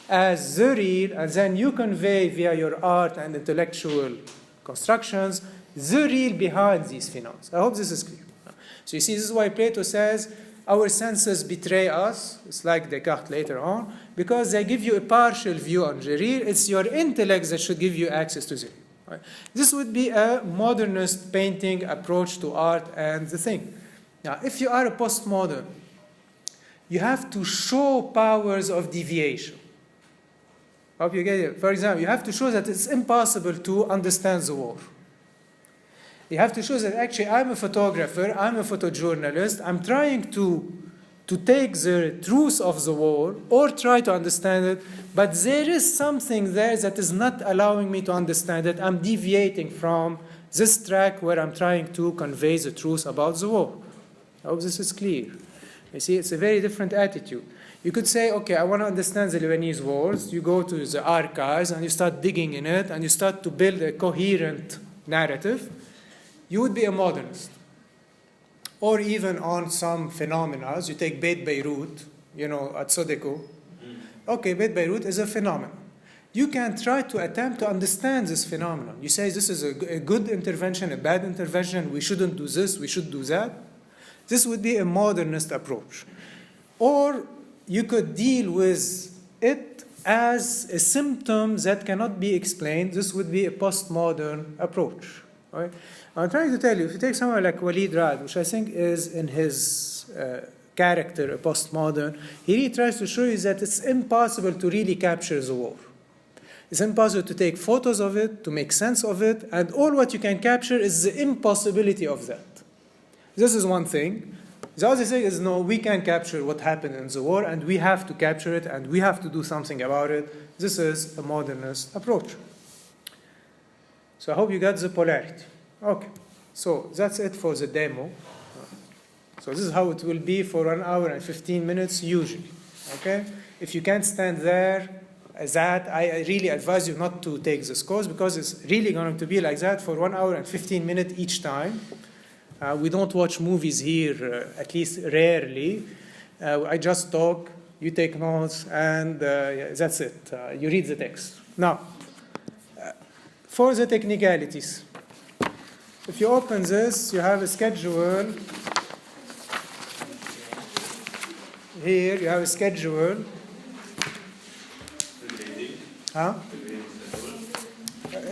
as the real, and then you convey via your art and intellectual constructions the real behind these phenomena. I hope this is clear. So you see, this is why Plato says our senses betray us. It's like Descartes later on, because they give you a partial view on the real. It's your intellect that should give you access to the real. Right? This would be a modernist painting approach to art and the thing. Now, if you are a postmodern, you have to show powers of deviation. Hope you get it. For example, you have to show that it's impossible to understand the war. You have to show that actually I'm a photographer, I'm a photojournalist, I'm trying to take the truth of the war or try to understand it, but there is something there that is not allowing me to understand it. I'm deviating from this track where I'm trying to convey the truth about the war. I hope this is clear. You see, it's a very different attitude. You could say, okay, I want to understand the Lebanese wars. You go to the archives and you start digging in it and you start to build a coherent narrative. You would be a modernist. Or even on some phenomena, you take Beit Beirut, at Sodeko. Okay, Beit Beirut is a phenomenon. You can try to attempt to understand this phenomenon. You say this is a good intervention, a bad intervention, we shouldn't do this, we should do that. This would be a modernist approach. Or you could deal with it as a symptom that cannot be explained. This would be a postmodern approach. Right? I'm trying to tell you, if you take someone like Walid Rad, which I think is in his character a postmodern, he really tries to show you that it's impossible to really capture the war. It's impossible to take photos of it, to make sense of it, and all what you can capture is the impossibility of that. This is one thing. The other thing is, no, we can capture what happened in the war, and we have to capture it, and we have to do something about it. This is a modernist approach. So I hope you got the polarity. Okay, so that's it for the demo. So this is how it will be for 1 hour and 15 minutes usually. Okay, if you can't stand there, I really advise you not to take this course because it's really going to be like that for 1 hour and 15 minutes each time. We don't watch movies here, at least rarely. I just talk, you take notes, and that's it. You read the text. Now, for the technicalities, if you open this, you have a schedule. Here you have a schedule. Huh?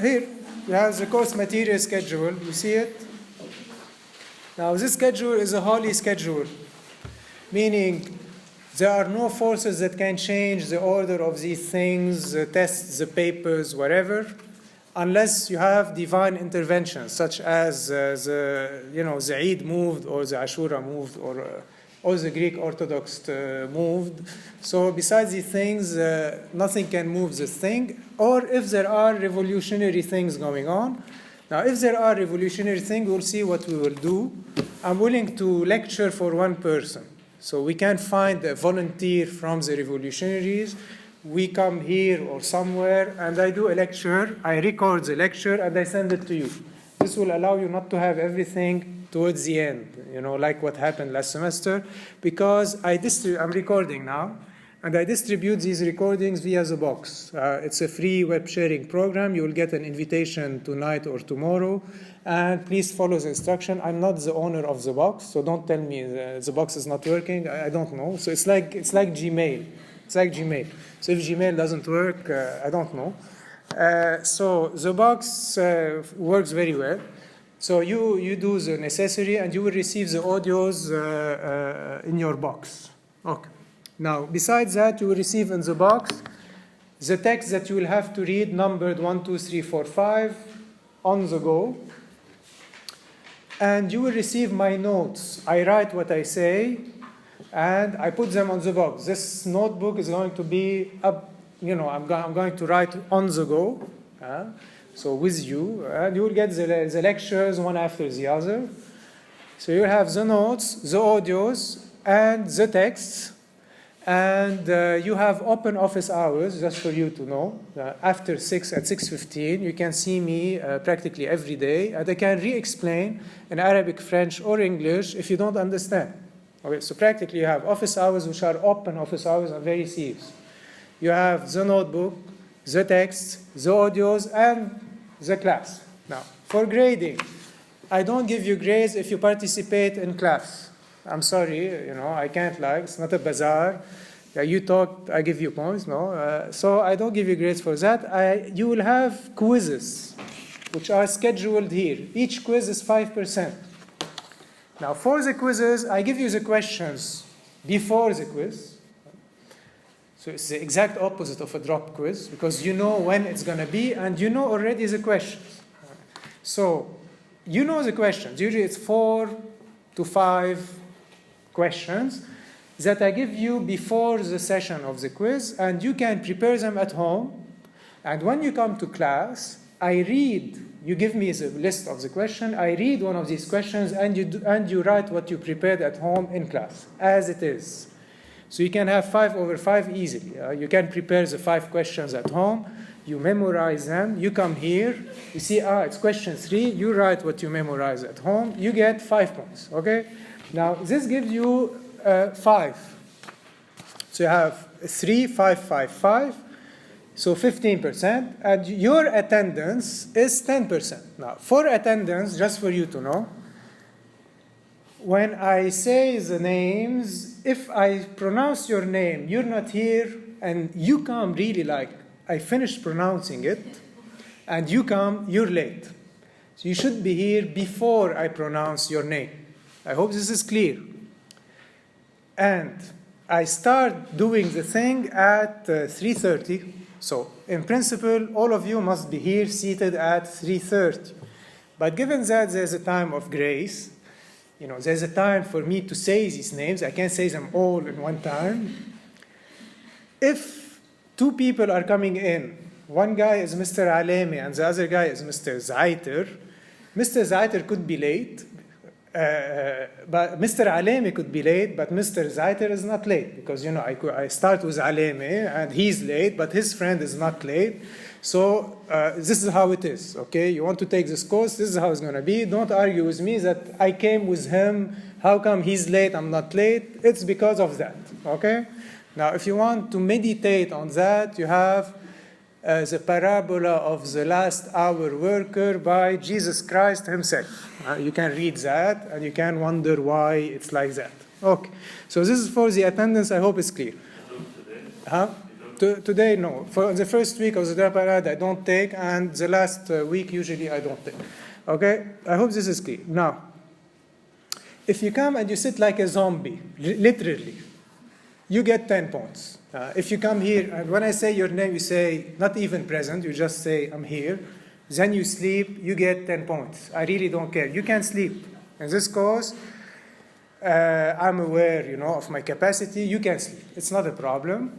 Here you have the course material schedule. You see it? Now this schedule is a holy schedule, meaning there are no forces that can change the order of these things, the tests, the papers, whatever, unless you have divine intervention, such as the Eid moved, or the Ashura moved, or the Greek Orthodox moved. So besides these things, nothing can move this thing. Or if there are revolutionary things going on. Now, if there are revolutionary things, we'll see what we will do. I'm willing to lecture for one person. So we can find a volunteer from the revolutionaries. We come here or somewhere, and I do a lecture. I record the lecture, and I send it to you. This will allow you not to have everything towards the end, like what happened last semester, because I'm recording now, and I distribute these recordings via the box. It's a free web sharing program. You will get an invitation tonight or tomorrow, and please follow the instruction. I'm not the owner of the box, so don't tell me the box is not working. I don't know. So it's like Gmail. It's like Gmail. So if Gmail doesn't work, I don't know. So the box works very well. So you do the necessary, and you will receive the audios in your box. Okay. Now, besides that, you will receive in the box the text that you will have to read, numbered 1, 2, 3, 4, 5, on the go. And you will receive my notes. I write what I say, and I put them on the box. This notebook is going to be up, I'm going to write on the go, so with you, and you will get the lectures one after the other. So you'll have the notes, the audios, and the texts, and you have open office hours, just for you to know. After 6 at 6:15, you can see me practically every day, and I can re-explain in Arabic, French, or English if you don't understand. Okay, so practically you have office hours, which are open office hours and very serious. You have the notebook, the text, the audios, and the class. Now, for grading, I don't give you grades if you participate in class. I'm sorry, I can't it's not a bazaar. You talk, I give you points, no? So I don't give you grades for that. You will have quizzes, which are scheduled here. Each quiz is 5%. Now, for the quizzes, I give you the questions before the quiz. So it's the exact opposite of a drop quiz, because you know when it's going to be, and you know already the questions. So you know the questions. Usually it's 4 to 5 questions that I give you before the session of the quiz, and you can prepare them at home. And when you come to class, I read. You give me the list of the question. I read one of these questions, and you write what you prepared at home in class, as it is. So you can have 5 over 5 easily. You can prepare the 5 questions at home. You memorize them. You come here. You see, it's question 3. You write what you memorize at home. You get 5 points. Okay. Now this gives you 5. So you have 3, 5, 5, 5. So 15%, and your attendance is 10%. Now, for attendance, just for you to know, when I say the names, if I pronounce your name, you're not here, and you come really I finished pronouncing it, and you come, you're late. So you should be here before I pronounce your name. I hope this is clear. And I start doing the thing at 3:30. So, in principle, all of you must be here seated at 3:30. But given that there's a time of grace, there's a time for me to say these names. I can't say them all in one time. If 2 people are coming in, one guy is Mr. Alemi and the other guy is Mr. Zaiter, Mr. Zaiter could be late, but Mr. Alemi could be late, but Mr. Zaiter is not late, because I start with Alemi and he's late, but his friend is not late. So this is how it is. Okay, you want to take this course, this is how it's going to be. Don't argue with me that I came with him, how come he's late, I'm not late. It's because of that. Okay, now if you want to meditate on that, you have the parabola of the last hour worker by Jesus Christ himself. You can read that, and you can wonder why it's like that. Okay, so this is for the attendance. I hope it's clear. Today, no. For the first week of the Dara Parade, I don't take, and the last week, usually, I don't take. Okay, I hope this is clear. Now, if you come and you sit like a zombie, literally, you get 10 points. If you come here, and when I say your name, you say, not even present, you just say, I'm here. Then you sleep, you get 10 points. I really don't care. You can sleep. In this course, I'm aware, of my capacity. You can sleep. It's not a problem.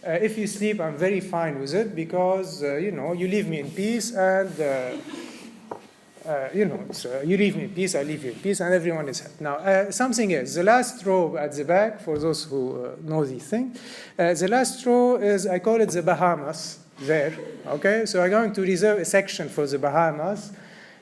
If you sleep, I'm very fine with it, because, you leave me in peace, and, you leave me in peace, I leave you in peace, and everyone is happy. Now, something else. The last row at the back, for those who know these things, the last row is, I call it the Bahamas, there. Okay, so I'm going to reserve a section for the Bahamas.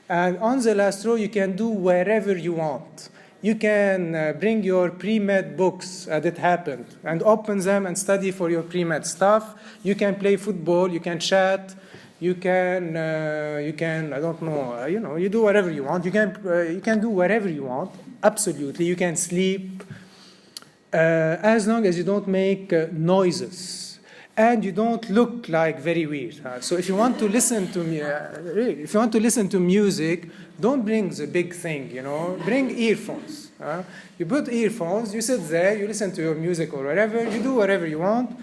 And on the last row, you can do wherever you want. You can bring your pre-med books, as it happened, and open them and study for your pre-med stuff. You can play football, you can chat, you can, I don't know, you do whatever you want. You can do whatever you want, absolutely. You can sleep, as long as you don't make noises. and you don't look like very weird. So if you want to listen to me, really, if you want to listen to music, don't bring the big thing, Bring earphones. You put earphones, you sit there, you listen to your music or whatever, you do whatever you want.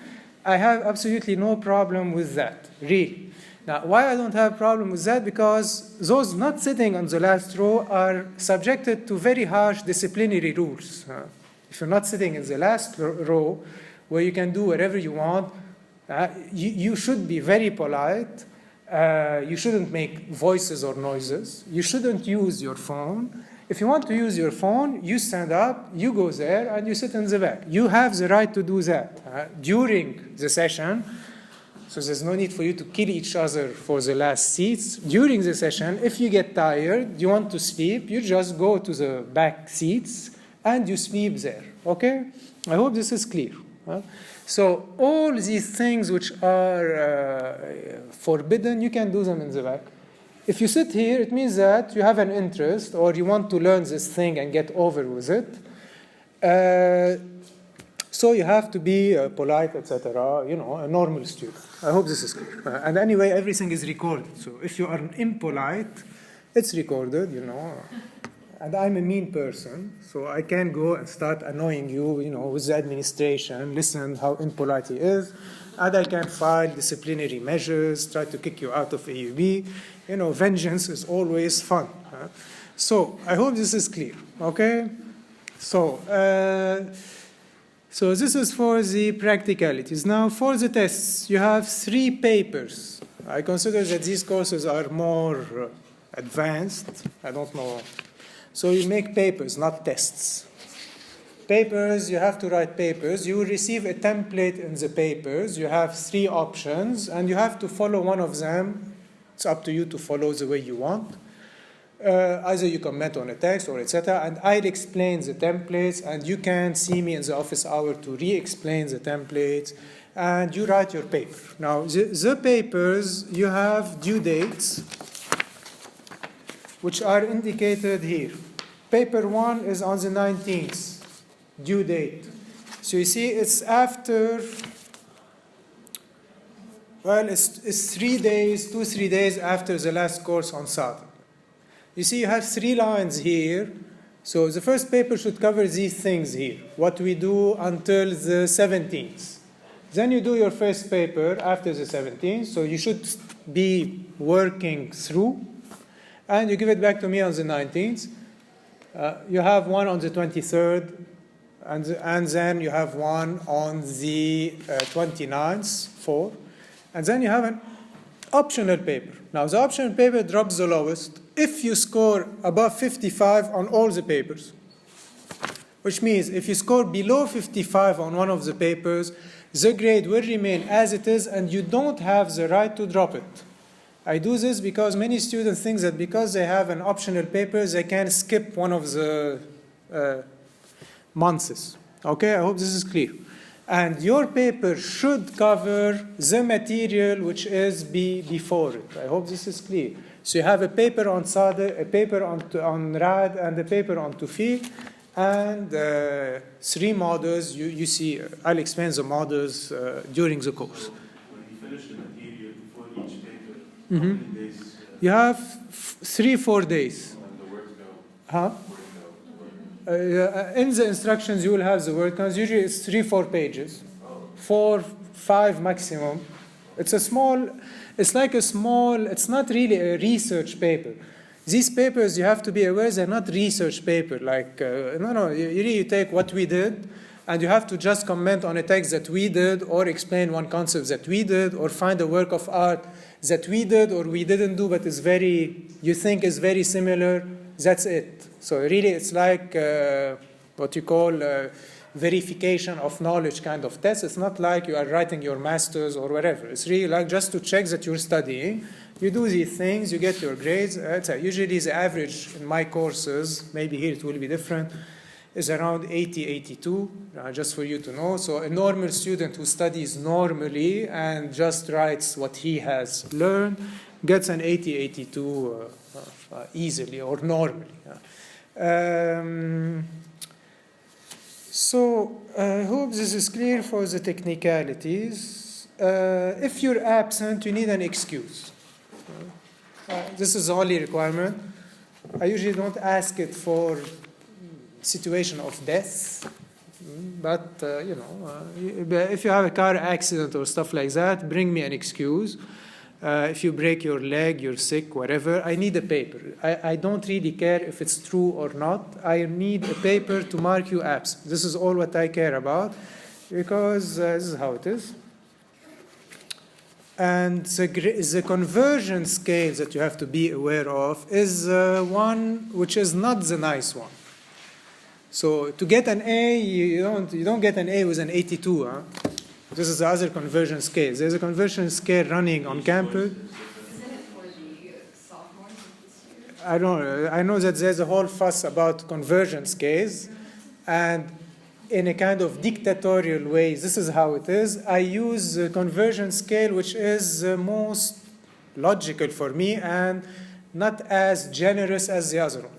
I have absolutely no problem with that, really. Now, why I don't have a problem with that? Because those not sitting on the last row are subjected to very harsh disciplinary rules. If you're not sitting in the last row, where you can do whatever you want, you should be very polite. You shouldn't make voices or noises. You shouldn't use your phone. If you want to use your phone, you stand up, you go there, and you sit in the back. You have the right to do that during the session. So there's no need for you to kill each other for the last seats. During the session, if you get tired, you want to sleep, you just go to the back seats and you sleep there. Okay? I hope this is clear. So all these things which are forbidden, you can do them in the back. If you sit here, it means that you have an interest or you want to learn this thing and get over with it. So you have to be polite, etc., a normal student. I hope this is clear. And anyway, everything is recorded. So if you are impolite, it's recorded, And I'm a mean person, so I can go and start annoying you, with the administration, listen how impolite he is, and I can file disciplinary measures, try to kick you out of AUB. Vengeance is always fun. So I hope this is clear, okay? So this is for the practicalities. Now for the tests, you have 3 papers. I consider that these courses are more advanced. I don't know. So you make papers, not tests. Papers, you have to write papers. You will receive a template in the papers. You have 3 options, and you have to follow one of them. It's up to you to follow the way you want. Either you comment on a text or etc. And I'll explain the templates, and you can see me in the office hour to re-explain the templates, and you write your paper. Now, the papers, you have due dates, which are indicated here. Paper 1 is on the 19th, due date. So you see, it's after, it's 3 days, 2-3 days after the last course on Saturday. You see, you have 3 lines here. So the first paper should cover these things here, what we do until the 17th. Then you do your first paper after the 17th, so you should be working through, and you give it back to me on the 19th. You have one on the 23rd, and then you have one on the 29th, 4. And then you have an optional paper. Now, the optional paper drops the lowest if you score above 55 on all the papers. Which means if you score below 55 on one of the papers, the grade will remain as it is, and you don't have the right to drop it. I do this because many students think that because they have an optional paper, they can skip one of the months. Okay, I hope this is clear. And your paper should cover the material which is before it. I hope this is clear. So you have a paper on Sade, a paper on Rad, and a paper on Tufi, and 3 models. You see, I'll explain the models during the course. So when you finish the material before each paper, how Mm-hmm. many days? You have 3-4 days. And the words go? Huh? In the instructions, you will have the word counts. Usually it's 3-4 pages, 4-5 maximum. It's not really a research paper. These papers, you have to be aware, they're not research paper. You take what we did, and you have to just comment on a text that we did, or explain one concept that we did, or find a work of art that we did or we didn't do, but you think is very similar. That's it. So really, it's like what you call verification of knowledge kind of test. It's not like you are writing your master's or whatever. It's really like just to check that you're studying. You do these things, you get your grades. Usually the average in my courses, maybe here it will be different, is around 80, 82, just for you to know. So a normal student who studies normally and just writes what he has learned gets an 80, 82 easily or normally. So I hope this is clear for the technicalities. if you're absent, you need an excuse. This is the only requirement. I usually don't ask it for situation of death, but if you have a car accident or stuff like that, bring me an excuse. If you break your leg, you're sick, whatever, I need a paper. I don't really care if it's true or not. I need a paper to mark you absent. This is all what I care about, because this is how it is. And the conversion scale that you have to be aware of is one which is not the nice one. So to get an A, you don't get an A with an 82. Huh? This is the other conversion scale. There's a conversion scale running on campus. Isn't it for the sophomores this year? I don't know. I know that there's a whole fuss about conversion scales, and in a kind of dictatorial way, this is how it is. I use a conversion scale which is most logical for me and not as generous as the other one.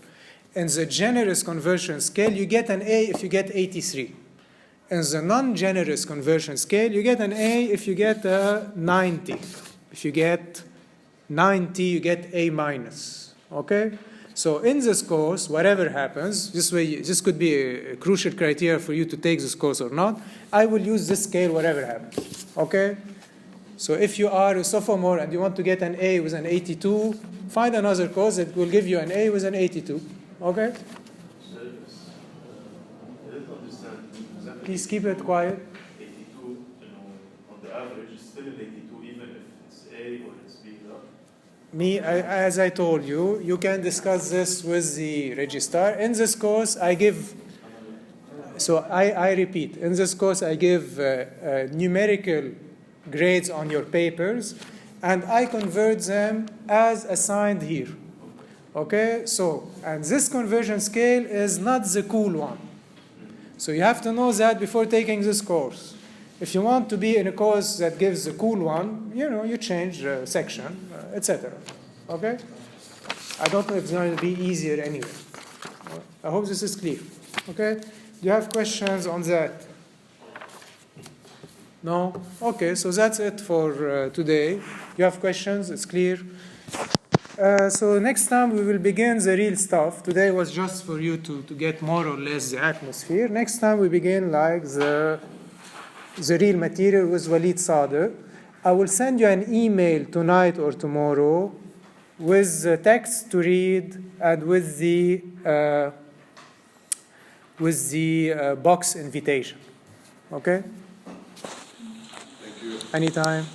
In the generous conversion scale, you get an A if you get 83. In the non-generous conversion scale, you get an A if you get a 90. If you get 90, you get A minus. Okay? So in this course, whatever happens, this could be a crucial criteria for you to take this course or not. I will use this scale whatever happens. Okay? So if you are a sophomore and you want to get an A with an 82, find another course that will give you an A with an 82. Okay? Please keep it quiet. 82, on the average, it's still an 82, even if it's A or it's B. As I told you, you can discuss this with the registrar. In this course, I give, so I repeat, in this course, I give numerical grades on your papers, and I convert them as assigned here. Okay? So, and this conversion scale is not the cool one. So you have to know that before taking this course. If you want to be in a course that gives the cool one, you change section, etc. Okay? I don't know if it's going to be easier anyway. I hope this is clear. Okay? Do you have questions on that? No? Okay, so that's it for today. You have questions? It's clear. So next time we will begin the real stuff. Today was just for you to get more or less the atmosphere. Next time we begin like the real material with Walid Sadr. I will send you an email tonight or tomorrow with the text to read and with the box invitation. Okay? Thank you. Anytime.